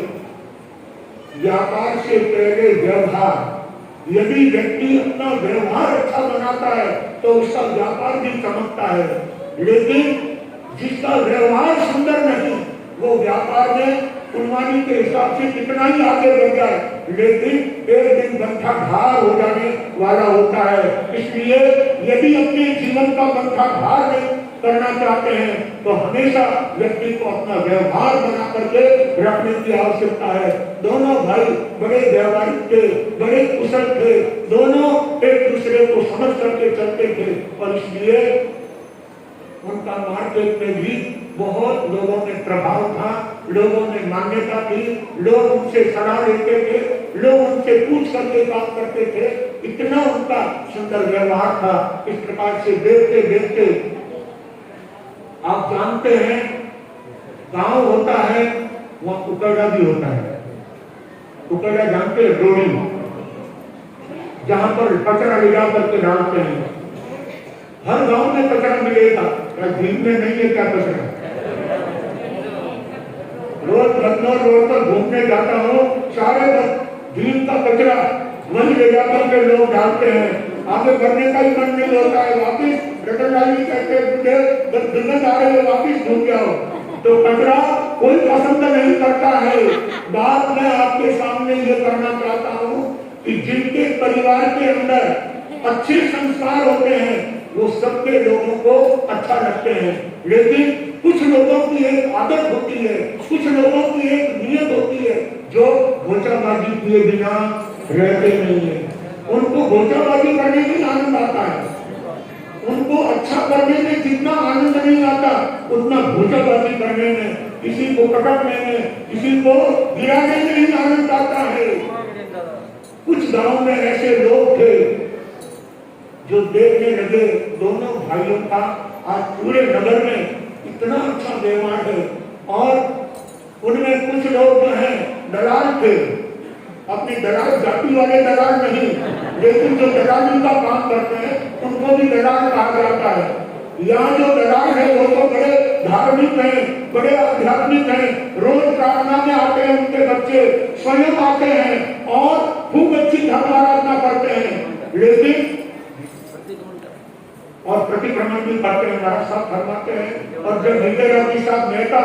व्यापार से पहले व्यवहार, यदि व्यक्ति अपना व्यवहार अच्छा बनाता है तो उसका व्यापार भी चमकता है। लेकिन जिसका व्यवहार सुंदर नहीं, वो व्यापार में कुर्बानी के हिसाब से कितना ही आगे बढ़ जाए, लेकिन एक दिन बंधा घार हो जाने वाला होता है। इसलिए यदि अपने जीवन का बंधा घार नहीं करना चाहते हैं तो हमेशा व्यक्ति को अपना व्यवहार बना करके रखने की आवश्यकता है। दोनों भाई बड़े व्यवहारिक थे, बड़े कुशल थे, दोनों एक दूसरे को समझ करके चलते थे और इसलिए उनका मार्केट में भी बहुत लोगों ने प्रभाव था, लोगों ने मान्यता थी, लोग उनसे सलाह लेते थे, लोग उनसे पूछ करके काम करते थे। इतना उनका सुंदर व्यवहार था। इस प्रकार से देखते देखते आप जानते हैं गांव होता है, वहां उकड़ा भी होता है। उकड़ा जानते हैं, डोरी जहां पर कचरा ले जा करके डालते हैं। हर गांव में कचरा मिलेगा, भीम में नहीं है क्या कचरा? रोज लखनऊ रोड पर घूमने जाता हूँ, सारे भीम का कचरा वही ले जाकर के लोग डालते हैं। आगे बढ़ने का ही मन नहीं होता है, वापिस रटनलाली कहते जब दिक्कत आ रही है वापिस घूम जाओ। तो कचरा कोई पसंद नहीं करता है। बात मैं आपके सामने ये करना चाहता हूँ कि जिनके परिवार के अंदर अच्छे संस्कार होते हैं वो सबके लोगों को अच्छा लगते हैं, लेकिन कुछ लोगों की एक आदत होती है, कुछ लोगों की एक नियत होती है जो घोचाबाजी किए बिना रहते नहीं है। उनको घोचाबाजी करने में आनंद आता है, उनको अच्छा करने में जितना आनंद नहीं आता उतना घोचाबाजी करने में, किसी को पटकने में, किसी को गिराने में ही आनंद आता है। कुछ गांव में ऐसे लोग थे जो देखने लगे दोनों भाइयों का आज पूरे नगर में इतना अच्छा व्यवहार है। और उनमें कुछ लोग जो हैं दलाल थे, अपनी दलाल जाति वाले दलाल नहीं, लेकिन जो दलाली का काम करते हैं उनको भी दलाल कहा जाता है। यहाँ जो दलाल है वो तो बड़े धार्मिक हैं, बड़े आध्यात्मिक हैं, रोज प्रार्थना में आते हैं, उनके बच्चे स्वयं आते हैं और खूब अच्छी धर्म आराधना करते हैं, लेकिन और प्रतिक्रमण भी करते हैं, महाराज साहब फरमाते हैं। और जब हृदय रवि साहब मेहता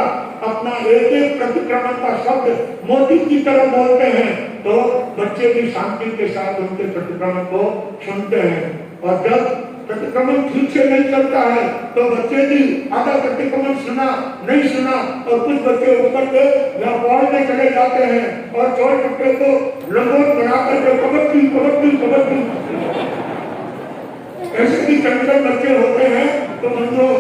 अपना एक एक प्रतिक्रमण का शब्द मोती की तरह बोलते हैं तो बच्चे भी शांति के साथ उनके प्रतिक्रमण को सुनते हैं। और जब प्रतिक्रमण ठीक से नहीं चलता है तो बच्चे भी आधा प्रतिक्रमण सुना नहीं सुना और कुछ बच्चे ऊपर के वॉल में चले जाते हैं और चोर टुकड़े को लंगोट बना करके कबड्डी कबड्डी कबड्डी ऐसे भी चंचल बच्चे होते हैं। तो बंधुओं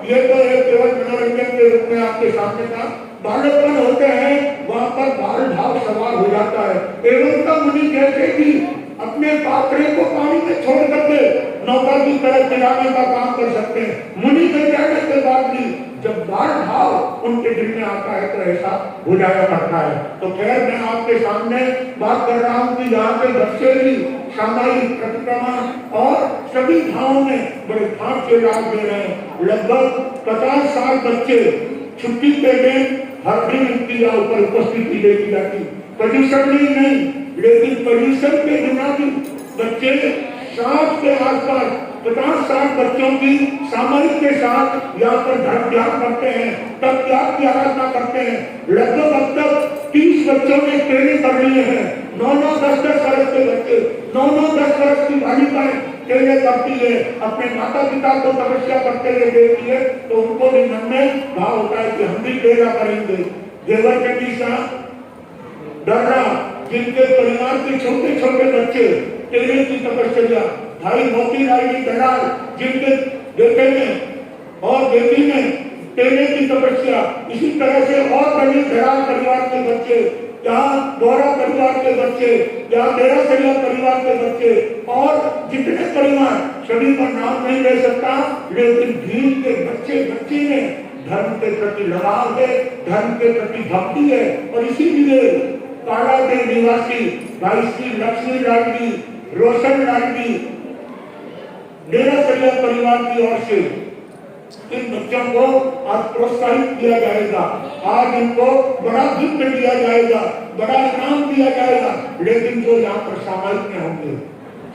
ये तो एक केवल मनोरंजन के रूप में आपके सामने था। बालकपन होते हैं वहां पर बाल भाव सवार हो जाता है। एवं का मुनि कहते कि अपने पात्रे को पानी में छोड़ करके नौका की तरह चलाने का काम कर सकते हैं। मुनि के कहने के बाद भी जब बाल भाव उनके दिल में आता है तो ऐसा हो जाया करता है। तो खैर मैं आपके सामने बात कर रहा हूँ कि यहाँ के बच्चे भी सामाजिक प्रतिक्रमण और सभी भावों में बड़े फाट से लाभ दे रहे हैं। लगभग 50-60 बच्चे छुट्टी के दिन हर दिन इनकी यहाँ ऊपर उपस्थिति देखी जाती। प्रदूषण नहीं, लेकिन प्रदूषण के बिना भी बच्चे 60 के आसपास 50-60 बच्चों की सामर्थ्य के साथ यहाँ पर धर्म त्याग करते हैं, तब त्याग की आराधना करते हैं। लगभग अब तक 30 बच्चों ने ट्रेनिंग कर लिए हैं। 9-9, 10-10 वर्ष के बच्चे, 9-9, 10 वर्ष की बालिकाएं ट्रेनिंग करती है, अपने माता पिता को तपस्या करते हुए देखती है तो उनको भी मन में भाव होता है कि हम भी ट्रेनिंग करेंगे। देवर चंडी साहब डर्रा जिनके परिवार के छोटे छोटे बच्चे तेरे की तपस्या, भाई मोती राय जी दलाल जिनके बेटे में और बेटी में तेरे की तपस्या, इसी तरह से और कई दलाल परिवार के बच्चे, यहाँ बोरा परिवार के बच्चे, यहाँ तेरा सरिया परिवार के बच्चे और जितने परिवार सभी का नाम नहीं ले सकता, लेकिन भीम के बच्चे बच्चे में धर्म के प्रति लगाव है, धर्म के प्रति भक्ति है। और इसीलिए काला देव निवासी भाई श्री लक्ष्मी लाल जी, रोशन लाल जी, डेरासरिया परिवार की ओर से इन बच्चों को आज प्रोत्साहित किया जाएगा। आज इनको बड़ा गिफ्ट दिया जाएगा, बड़ा इनाम दिया जाएगा। लेकिन जो यहाँ पर सामाजिक में होंगे,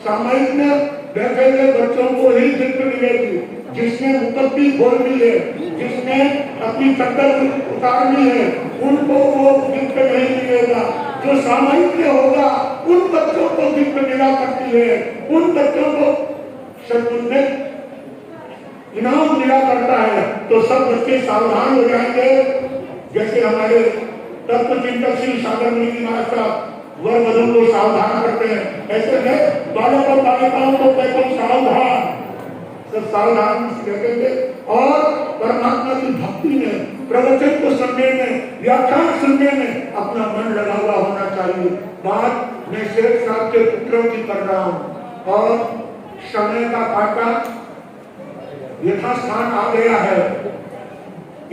सामाजिक में बैठे हुए बच्चों को ही गिफ्ट मिलेगी। जिसने मुकद्दमी खोलनी है, जिसने अपनी चद्दर उतारनी है, उनको वो गिफ्ट नहीं मिलेगा। जो सामाजिक में होगा उन बच्चों को गिफ्ट मिला करती है, उन बच्चों को सचमुच में इनाम मिला करता है। तो सब बच्चे सावधान हो जाएंगे। जैसे हमारे तत्व चिंतक श्री सागर मुनि महाराज साहब वर वधु को सावधान करते हैं, ऐसे में बालक और बालिकाओं को कहते हैं सावधान, सब सावधान कहते थे। और परमात्मा की भक्ति में, प्रवचन को सुनने में, व्याख्यान सुनने में अपना मन लगा हुआ होना चाहिए। बात मैं शेख साहब के पुत्रों की कर रहा हूँ और समय का काटा यथास्थान आ गया है।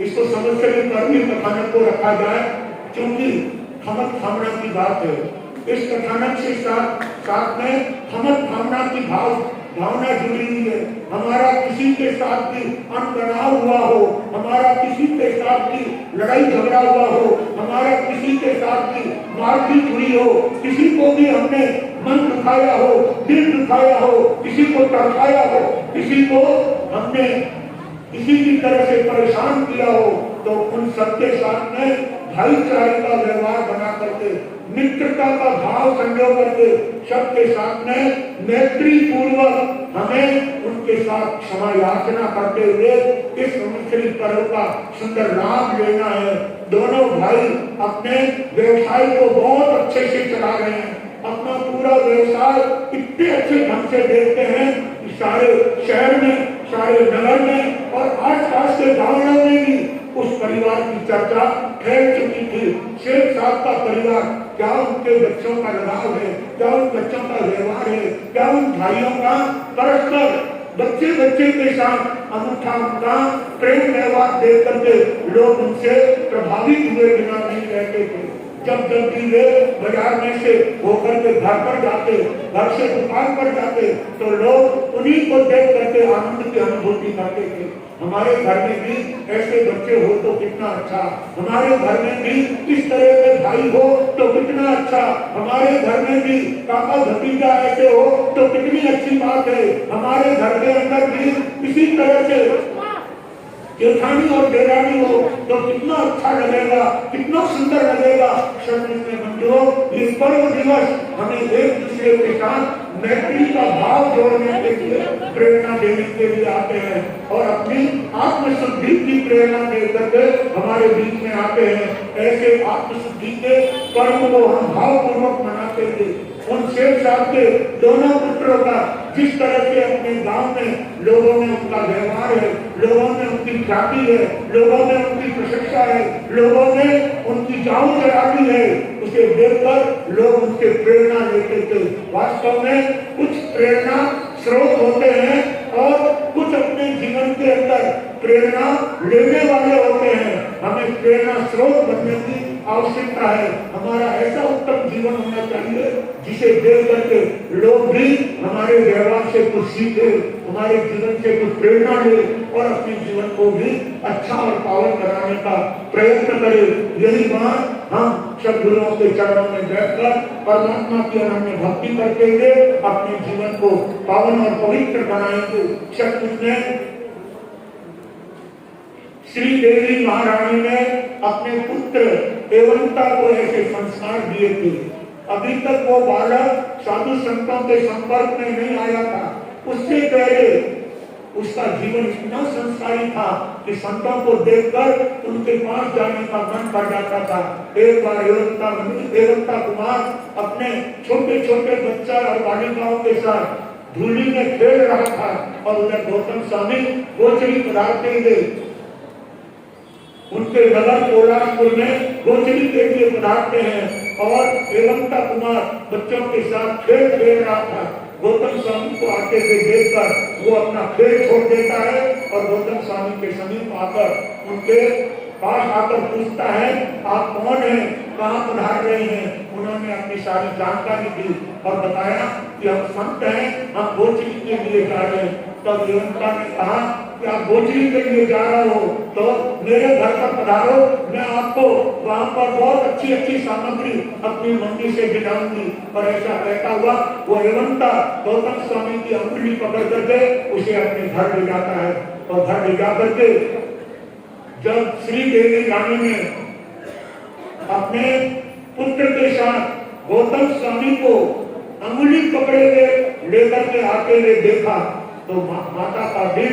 इसको समझ कर कर्मी कथानक को रखा जाए, क्योंकि खमक भावना की बात है। इस कथानक से साथ में खमक भावना की भावना जुड़ी हुई है। हमारा किसी के साथ भी अनबनाव हुआ हो, हमारा किसी के साथ भी लड़ाई झगड़ा हुआ हो, हमारा किसी के साथ भी मारपीट हुई हो, किसी को भी हमने मन दुखाया हो, दिल दुखाया हो, किसी को तड़पाया हो, किसी को हमने किसी भी तरह से परेशान किया हो, तो उन सबके साथ में भाईचारे का व्यवहार बना करके, मित्रता का भाव संजो करके, सबके साथ में मैत्री पूर्वक हमें उनके साथ क्षमा याचना करते हुए इस संवत्सरी पर्व का सुंदर लाभ लेना है। दोनों भाई अपने व्यवसाय को बहुत अच्छे से चला रहे हैं, अपना पूरा व्यवसाय इतने अच्छे ढंग से देखते हैं कि सारे शहर में, सारे नगर में और आसपास के गांवों में भी उस परिवार की चर्चा फैल चुकी थी। शेख साहब का परिवार, क्या उनके बच्चों का लगाव है, क्या उन बच्चों का व्यवहार है, क्या उन भाइयों का परस्पर बच्चे बच्चे के साथ अनूठा उनका प्रेम व्यवहार देख करके लोग उनसे प्रभावित हुए बिना नहीं रहते थे। जब भी वे बाजार में से होकर के घर पर जाते, घर से दुकान पर जाते, तो लोग उन्हीं को देख करके आनंद की अनुभूति करते थे। हमारे घर में भी ऐसे बच्चे हो तो कितना अच्छा, हमारे घर में भी इस तरह के भाई हो तो कितना अच्छा, हमारे घर में भी काका भतीजा ऐसे हो तो कितनी अच्छी बात है। हमारे घर के अंदर भी इसी तरह से जेठानी और देरानी हो तो कितना अच्छा लगेगा, कितना सुंदर लगेगा। ये पर्व दिवस हमें एक दूसरे के साथ मैत्री का भाव जोड़ने के लिए, प्रेरणा देने के लिए आते हैं और अपनी आत्मशुद्धि की प्रेरणा देकर के हमारे बीच में आते हैं। ऐसे आत्मशुद्धि के पर्व को हम भावपूर्वक मनाते थे। उन शेख साहब के दोनों पुत्रों का जिस तरह से अपने गांव में लोगों में उनका व्यवहार है, लोगों में उनकी ख्याति है, लोगों में उनकी प्रशंसा है, लोगों में उनकी जाऊं चढ़ाती है, उसे देखकर लोग उनसे प्रेरणा लेते थे। वास्तव में कुछ प्रेरणा स्रोत होते हैं और कुछ अपने जीवन के अंदर प्रेरणा लेने वाले होते हैं। हमें प्रेरणा स्रोत बनने की आवश्यकता है। हमारा ऐसा उत्तम जीवन होना चाहिए जिसे देख करके लोग भी हमारे व्यवहार से कुछ सीखे, हमारे जीवन से कुछ प्रेरणा ले और अपने जीवन को भी अच्छा और पावन बनाने का प्रयत्न करें। यही बात हम सब गुरुओं के चरणों में बैठकर परमात्मा की अनन्य भक्ति करते हुए अपने जीवन को पावन और पवित्र बनाएंगे। सचमुच में श्री देवी महारानी ने अपने पुत्र एवंता को ऐसे संस्कार दिए थे। अभी तक वो बालक साधु संतों के संपर्क में नहीं आया था। उससे पहले उसका जीवन इतना संस्कारी था कि संतों को देखकर उनके पास जाने का मन कर जाता था। एक बार एवंता कुमार अपने छोटे छोटे बच्चा और बालिकाओं के साथ धूली में खेल रहा था और उधर गौतम स्वामी गोचरी पधारते हुए उनके नगर कोल्हापुर में गोचरी के लिए पधारते हैं और एवंता कुमार बच्चों के साथ खेल रहा था। गौतम स्वामी को आते हुए देखकर वो अपना खेल छोड़ देता है और गौतम स्वामी के समीप आकर उनके पास आकर पूछता है आप कौन हैं, कहाँ पधार रहे हैं। उन्होंने अपनी सारी जानकारी दी और बताया कि हम संत हैं, हम गोचरी के लिए जा रहे हैं। तब रेवंता ने कहा कि आप गोचरी के लिए जा रहे हो तो मेरे घर पर पधारो, मैं आपको वहां पर बहुत अच्छी अच्छी सामग्री अपनी मंडी से दिलाऊंगी। और ऐसा कहता हुआ वो रेवंता गौतम स्वामी की अंगुली पकड़ करके उसे अपने घर ले जाता है। और घर ले जा करके जब श्री देवी रानी ने अपने पुत्र के साथ गौतम स्वामी को अंगुली पकड़े हुए लेकर के आते हुए देखा तो माता का दिल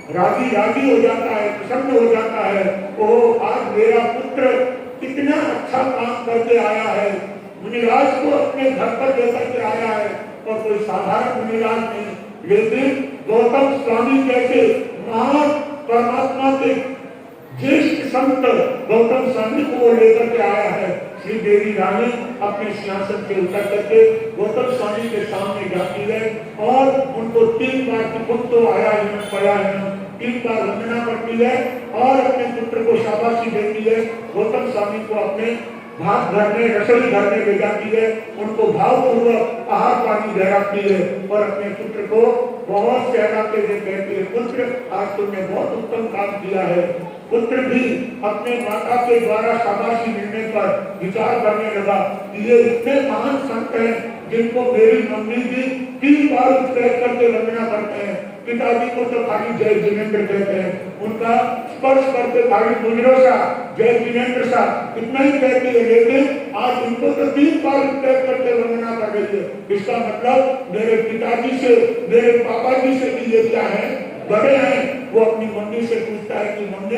राजी राजी हो जाता है, प्रसन्न हो जाता है। ओ आज मेरा पुत्र कितना अच्छा काम करके आया है, मुनिराज को अपने घर पर लेकर के आया है। और कोई साधारण मुनिराज नहीं, लेकिन गौतम स्वामी जैसे महान परमात्मा के ज्येष्ठ संत गौतम स्वामी को वो लेकर के आया है। श्री देवी रानी अपने सिंहासन से उतर करके गौतम स्वामी के सामने जाती है और उनको 3 बार कुत्तो आया पड़ा है, 3 बार वंदना करती है और अपने पुत्र को शाबाशी देती है। गौतम स्वामी को अपने भात घर में रसोई घर में ले जाती है, उनको भावपूर्वक आहार पानी कराती है और अपने पुत्र को बहुत सहलाते हुए कहती है, पुत्र आज तुमने बहुत उत्तम काम किया है। पुत्र भी अपने माता के द्वारा शाबाशी मिलने पर विचार करने लगा कि ये इतने महान संत हैं जिनको मेरी मम्मी जी 3 बार उत्तर करके वंदना करते हैं। पिताजी को तो खाली जय जिनेन्द्र कहते हैं, उनका स्पर्श करके खाली मुजरो सा जय जिनेन्द्र सा इतना ही कहती है, लेकिन आज उनको तो 3 बार उत्तर करके वंदना कर रही है। इसका मतलब मेरे पिताजी से, मेरे पापा जी से भी ये क्या है, बड़े हैं। वो अपनी मम्मी से पूछता है कि मम्मी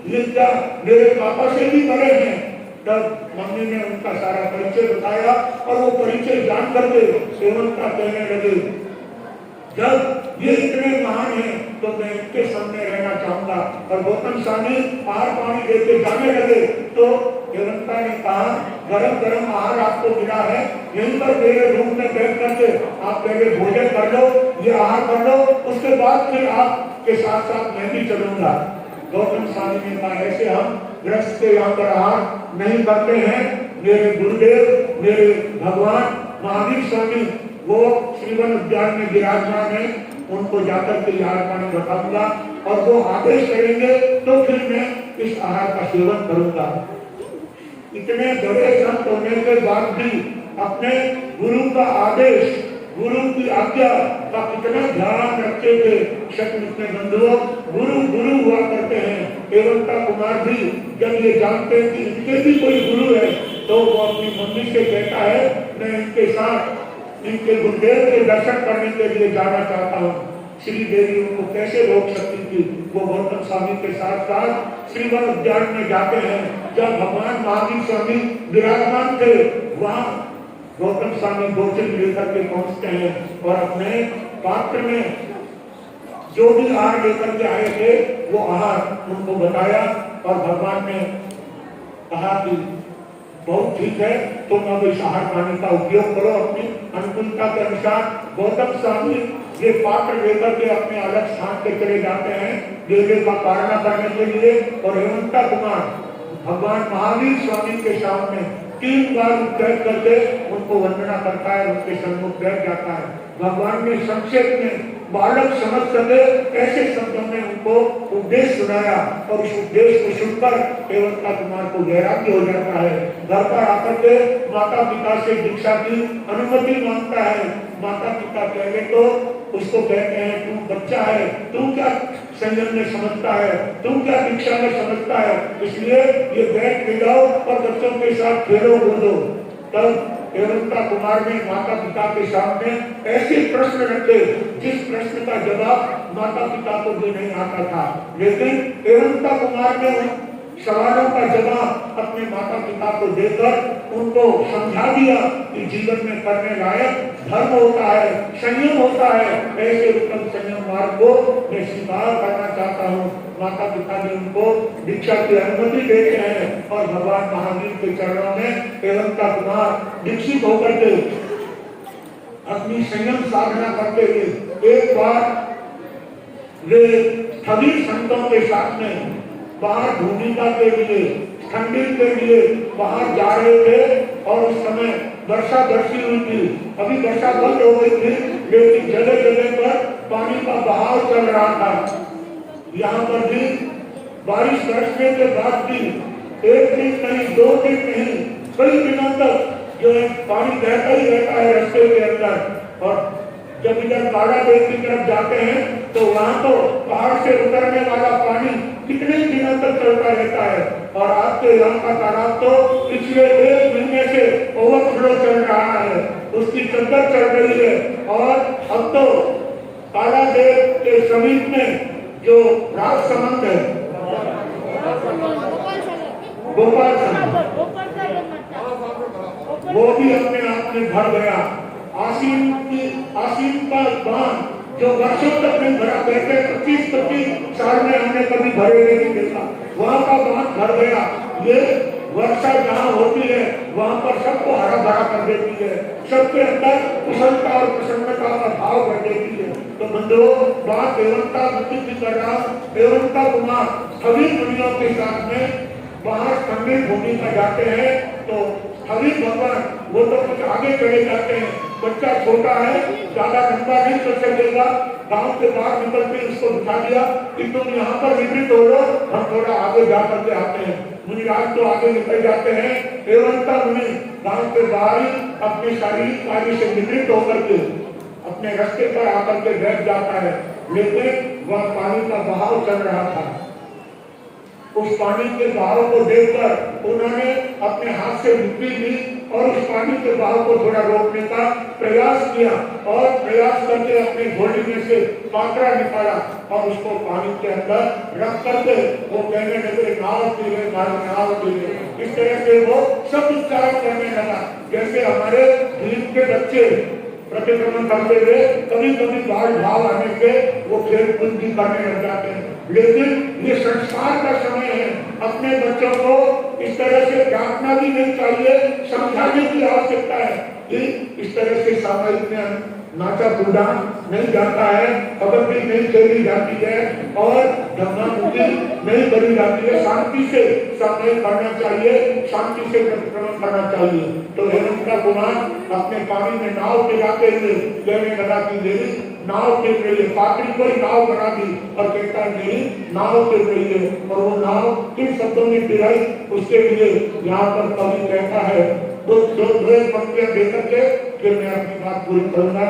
ये क्या मेरे पापा से भी बड़े हैं। तब मम्मी ने उनका सारा परिचय बताया और वो परिचय जान करके सेवंता कहने लगे, जब ये इतने महान हैं तो मैं इनके सामने रहना चाहूंगा। और गौतम स्वामी आहार पानी देके जाने लगे तो सेवंता ने कहा गरम गरम आहार आपको मिला है, यहीं पर मेरे रूम में बैठ करके आप पहले भोजन कर लो, ये आहार कर लो, उसके बाद फिर आपके साथ साथ मैं भी चलूंगा। गौतम स्वामी ने कहा ऐसे हम गृहस्थ के यहाँ पर आहार नहीं करते हैं, मेरे गुरुदेव मेरे भगवान महावीर स्वामी वो श्रीवन उद्यान में विराजमान है, उनको जाकर के आहार पानी रखाऊंगा और वो आदेश करेंगे तो फिर मैं इस आहार का सेवन करूंगा। इतने बड़े संत होने के बाद भी अपने गुरु का आदेश, गुरु की आज्ञा का कितना ध्यान रखते थे। शतमुख बंधुओं, गुरु गुरु हुआ करते हैं। रेवंता कुमार भी जब ये जानते हैं कि इनके भी कोई गुरु है तो वो अपनी मम्मी से कहता है मैं इनके साथ इनके गुरुदेव के दर्शन करने के लिए जाना चाहता हूँ। श्री देवी उनको कैसे रोक सकती थी। वो गौतम स्वामी के साथ साथ श्रीवन उद्यान में जाते हैं। जब भगवान महावीर स्वामी विराजमान थे वहाँ गौतम स्वामी गोचर लेकर के पहुंचते हैं और अपने पात्र में जो भी आहार लेकर के आए थे वो आहार उनको बताया और भगवान ने कहा कि बहुत ठीक है, तुम अब इस आहार पानी का उपयोग करो अपनी अनुकूलता के अनुसार। गौतम स्वामी ये पात्र लेकर के अपने अलग स्थान पे चले जाते हैं देवी का पारणा करने के लिए। और रेवंता कुमार भगवान महावीर स्वामी के सामने 3 बार बैठ करके उनको वंदना करता है, उनके सम्मुख बैठ जाता है। भगवान ने संक्षेप में बालक समझ सके ऐसे शब्दों में उनको उपदेश सुनाया और उस उपदेश को सुनकर रेवंता कुमार को वैराग्य हो जाता है। घर पर आकर के माता पिता से दीक्षा की अनुमति मांगता है। माता पिता पहले तो उसको कहते हैं तू बच्चा है, तू क्या संयम में समझता है, तू क्या दीक्षा में समझता है, इसलिए ये बैठ के जाओ और बच्चों के साथ खेलो कूदो। तब रेवंता कुमार ने माता पिता के सामने ऐसे प्रश्न रखे जिस प्रश्न का जवाब माता पिता को भी नहीं आता था, लेकिन रेवंता कुमार ने उन सवालों का जवाब अपने माता पिता को देकर उनको समझा दिया कि जीवन में करने लायक धर्म होता है, संयम होता है। ऐसे उत्तम संयम मार्ग को मैं स्वीकार करना चाहता हूँ। माता पिता ने उनको दीक्षा की अनुमति देते हैं और भगवान महावीर के चरणों में रेवंता कुमार दीक्षित होकर के अपनी संयम साधना करते हुए एक बार वे सभी संतों के साथ में बाहर भूमिका के लिए, ठंडी के लिए बाहर जा रहे थे और उस समय वर्षा बरसी हुई थी। अभी वर्षा बंद हो गई थी, लेकिन जगह जगह पर पानी का बहाव चल रहा था। यहाँ पर भी बारिश बरसने के बाद भी एक दिन नहीं, 2 दिन नहीं, कई दिनों तक जो है पानी बहता ही रहता है रास्ते के अंदर। और जब इधर बालादेव की तरफ जाते हैं तो वहाँ तो पहाड़ से उतरने वाला पानी कितने दिनों तक चलता रहता है। और आपके यहाँ का तालाब तो पिछले 1 महीने से ओवरफ्लो चल रहा है, उसकी चद्दर चल रही है। और अब तो बालादेव के समीप में जो राजसमंद है, गोपाल समुद्र, वो भी अपने आप में भर गया। आसीन का बांध जो वर्षों तक नहीं भरा, कहते 25 साल में हमने कभी भरे नहीं देखा, वहाँ का बांध भर गया। ये वर्षा जहाँ होती है वहाँ पर सबको हरा भरा कर देती है, सबके अंदर कुशलता और प्रसन्नता का भाव कर देती है। तो बंधुओं, बात देवंता बुद्धि की कर रहा, देवंता कुमार सभी मुनियों के साथ में बाहर ठंडी भूमि में जाते हैं तो हरि भगवान वो तो कुछ आगे चले जाते हैं। बच्चा छोटा है, ज्यादा लंबा नहीं चल सकेगा, गांव के बाहर निकल के उसको बिठा दिया कि तुम यहाँ पर विपरीत हो लो, हम थोड़ा आगे जा करके आते हैं। मुनिराज तो आगे निकल जाते हैं, देवंता मुनि गांव के बाहर ही अपने शारीरिक कार्य से विपरीत होकर के अपने रास्ते पर आकर के बैठ जाता है। लेकिन वह पानी का बहाव चल रहा था। उस पानी के बहाव को देखकर उन्होंने अपने हाथ से मुट्ठी ली और उस पानी के बहाव को थोड़ा रोकने का प्रयास किया और प्रयास करके अपने घोड़ी में से पात्रा निकाला और उसको पानी के अंदर रख करके वो कहने लगे, नाव पीले, नाव पीले। इस तरह से वो सब उच्चारण करने लगा, जैसे हमारे भीम के बच्चे प्रतिक्रमण करते हुए कभी कभी बाढ़ भाव आने से वो खेल कूद भी करने लग जाते हैं। लेकिन ये संस्कार का समय है, अपने बच्चों को इस तरह से डांटना भी नहीं चाहिए, समझाने की आवश्यकता है कि इस तरह से सामाजिक में नाचा कूदा नहीं जाता है, कबड्डी नहीं खेली जाती है और धम्मा मुक्ति नहीं करी जाती है। शांति से समय करना चाहिए, शांति से प्रतिक्रमण करना चाहिए। तो हेमंत का कुमार अपने पानी में नाव गिराते हुए कहने लगा कि देवी नाव के लिए पात्री को ही नाव बना दी और कहता नहीं नाव के लिए। और वो नाव किन शब्दों में गिराई उसके लिए यहाँ पर कवि कहता है, दो पंक्तियां देकर के फिर मैं अपनी बात पूरी करूंगा।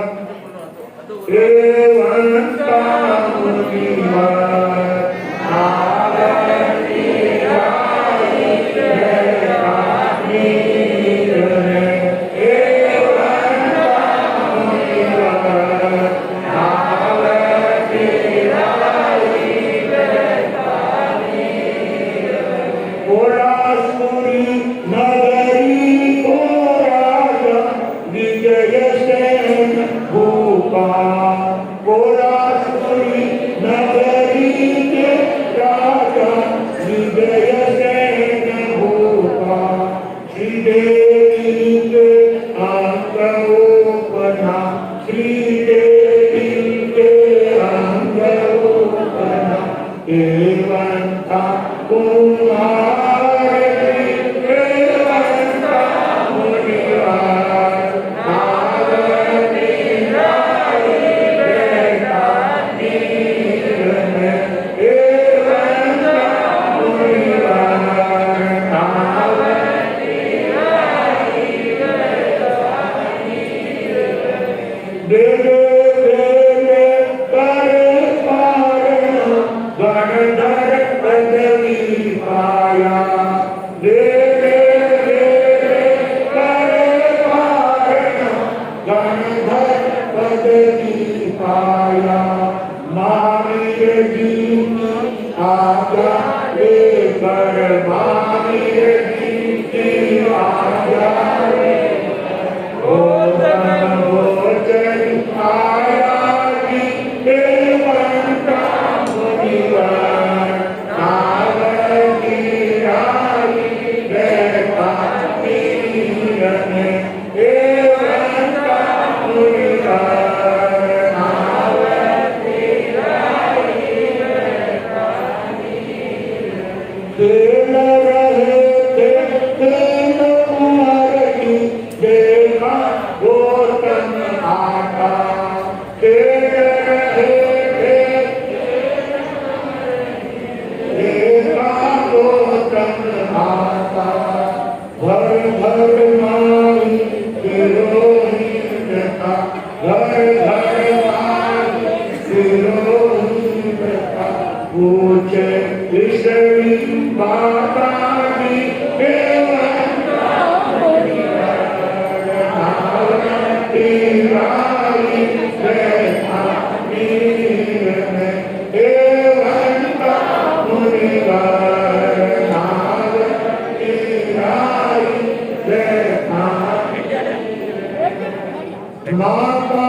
माता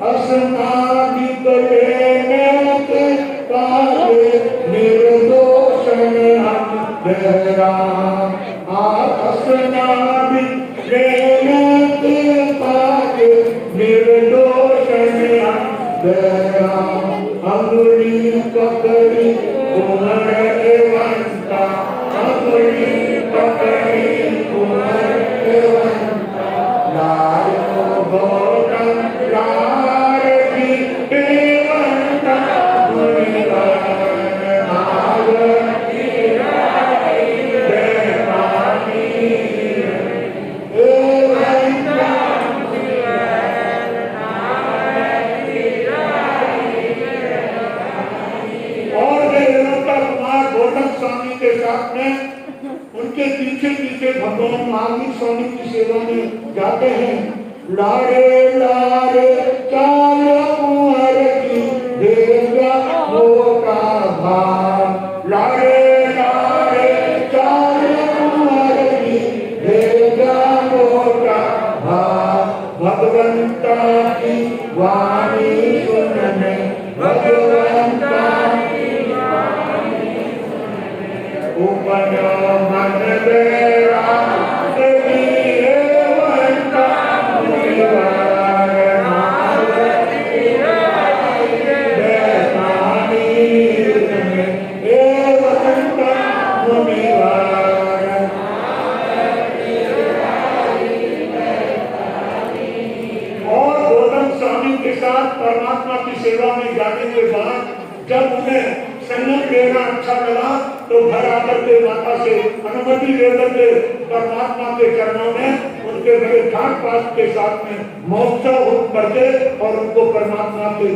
अस्नादिक लेने के काले निर्दोषण हम गहरा अस्नादिक लेने के काले निर्दोषण हम गहरा अंगुली पकड़ी कुंवर एवंता अंगुली पकड़ी कुंवर एवंता लायो गौतम लारकी एवंता मुनिवर नागती देवानी एवंता स्वामी के साथ में उनके पीछे पीछे भगवान महावीर स्वामी की सेवा में जाते हैं। लारे लारे चाल कुंवर की देगा मोटा भार लारे लारे चाल कुंवर की देगा मोटा भार भगवंता की वाणी सुनने भगवंता उपन मन बेरा देवी एवंता मुनिवर नागती देवानी एवंता मुनिवर और गौतम स्वामी के साथ परमात्मा की सेवा में जाने के बाद जब उन्हें संगम लेना अच्छा लगा तो घर आकर के माता से अनुमति लेकर के परमात्मा के चरणों में उनके बड़े ठाट पाठ के साथ में महोत्सव करके और उनको परमात्मा के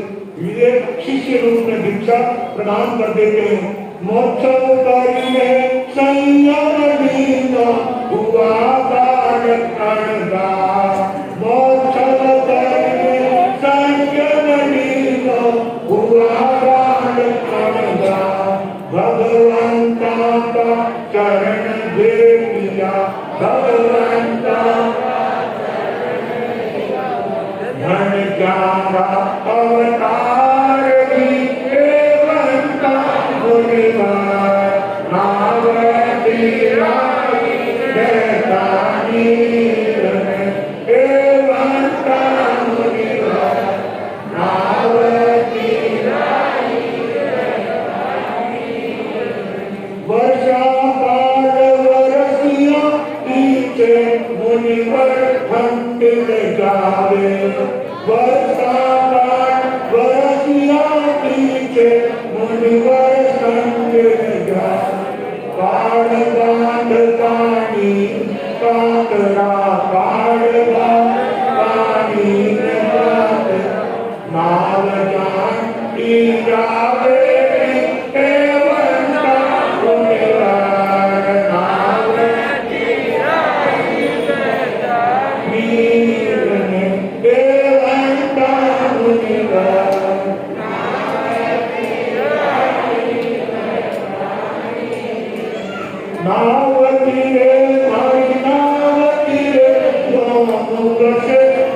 लिए शिष्य रूप में भिक्षा प्रदान कर देते हैं। महोत्सव करिए संयम लीला हुआ महोत्सव करिए संयम लीला हुआ भगवंता का चरण देखिया भगवंता धन ज्ञाना अवतार की एवंता मुनिवर नागती देवतानी एवंता मुनिवर नागती वर्षा काल वरसिया पीछे मुनिवर ठंड जावे वर्षा काल वरसिया पीछे मुनिवर ठंड जावे काल बांध पानी काकरा काल बांध पानी नाव जान की जावे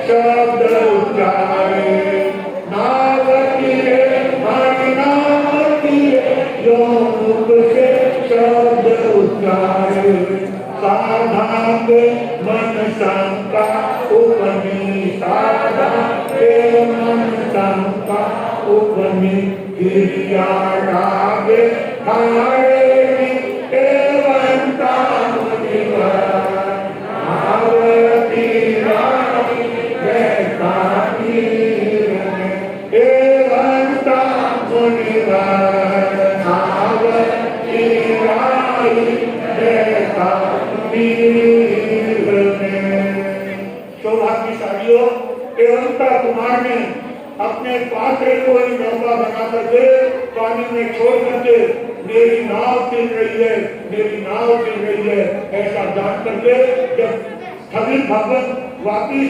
शब्द उच्चारे नावती रे हरि नावती रे जो मुख से शब्द उच्चारे साधा के मन शंका उपनी साधा के मन शंका उपनी क्रिया रागे हारे एवंता मुनिवर नावती रानी देवतानी एवंता मुनिवर नावती रानी देवतानी। सौभाग्यशालियों एवंता कुमार ने अपने पात्र को ही नौका बना करके पानी में छोड़ करके मेरी नाव चल रही है, मेरी नाव चल रही है ऐसा जान करके जब स्थगित भगवत वापिस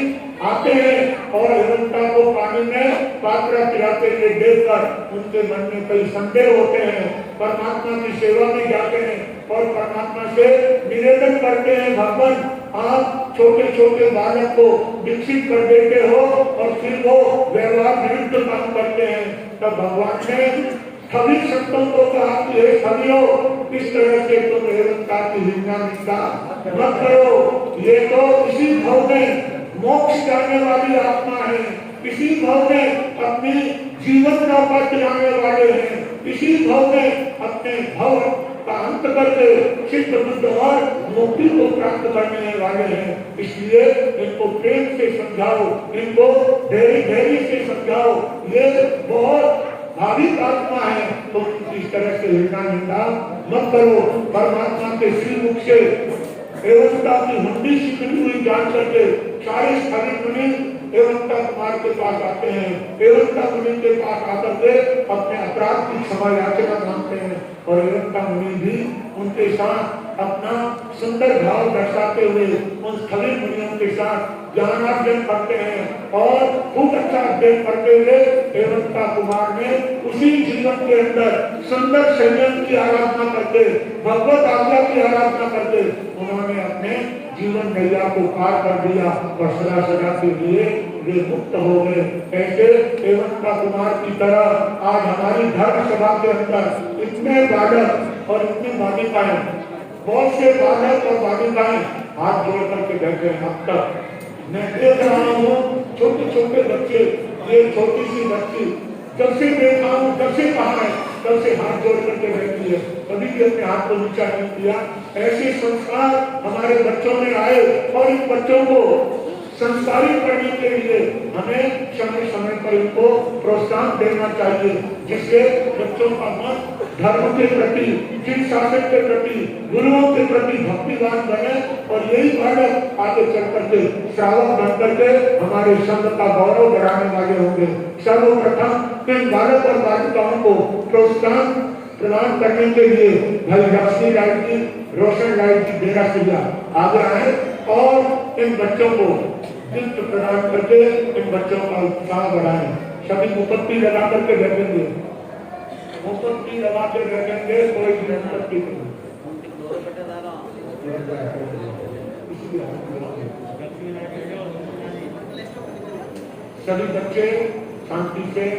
आते हैं और अवंता को पानी में पात्र पिलाते हुए देखकर उनके मन में कई संदेह होते हैं। परमात्मा की सेवा में जाते हैं और परमात्मा से निवेदन करते हैं, भगवान आप छोटे छोटे बालक को विकसित कर देते हो और फिर वो व्यवहार विरुद्ध काम करते हैं, तब भगवान ने सभी संतों को कहा कि हे सभियों, इस तरह से तुम एवंता की हिंसा मत करो। ये तो इसी भाव में मोक्ष जाने वाली आत्मा है, इसी भाव में अपनी जीवन नौका चलाने वाले हैं, इसी भाव में अपने भव का अंत करके सिद्ध बुद्ध और मुक्ति को प्राप्त करने वाले हैं। इसलिए इनको प्रेम से समझाओ, इनको धैर्य से समझाओ। ये बहुत भाविक आत्मा है, तो इस तरह से निंदा मत करो। परमात्मा के श्रीमुख से एवंता की हुंडी सिकड़ी हुई जान करके सारे स्थानीय मुनि एवंता कुमार के पास आते हैं। एवंता मुनि के पास आकर के अपने अपराध की क्षमा याचना मांगते हैं और एवंता मुनि भी उनके साथ अपना सुंदर भाव दर्शाते हुए उन सभी मुनियों के साथ ज्ञानार्जन करते हैं और खूब अच्छा अध्ययन करते हुए एवंता कुमार ने उसी जीवन के अंदर सुंदर संयम की आराधना करके, भगवत आज्ञा की आराधना करके उन्होंने अपने जीवन नैया को पार कर दिया और सदा सदा के लिए वे मुक्त हो गए। ऐसे एवंता कुमार की तरह आज हमारी धर्म सभा के अंदर इतने बालक और इतनी बालिकाएं, बहुत से बालक और बालिकाएं हाथ जोड़ करके बैठे हैं। अब तक मैं देख रहा हूँ छोटे छोटे बच्चे, ये छोटी सी बच्ची जब से देखा हूँ, जब से कहा है, तब से हाथ जोड़ करके बैठी है, कभी भी अपने हाथ को नीचा नहीं किया। ऐसे संस्कार हमारे बच्चों में आए और इन बच्चों को संस्कारित करने के लिए हमें समय समय पर इनको प्रोत्साहन देना चाहिए, जिससे बच्चों का मन धर्म के प्रति, जिन शासक के प्रति, गुरुओं के प्रति भक्तिवान बने और यही बालक आगे चल करके श्रावक बन करके हमारे संघ का गौरव बढ़ाने वाले होंगे। सर्वप्रथम इन बालक और बालिकाओं को प्रोत्साहन प्रदान करने के लिए भाई लक्ष्मी राय जी, रोशन राय जी डेरा सिया आगे आए और इन बच्चों को गिफ्ट प्रदान करके इन बच्चों का उत्साह बढ़ाएं। सभी मुपत्ति लगा करके बैठेंगे, मुपत्ति लगा के बैठेंगे, कोई मुपत्ति नहीं। सभी बच्चे शांति से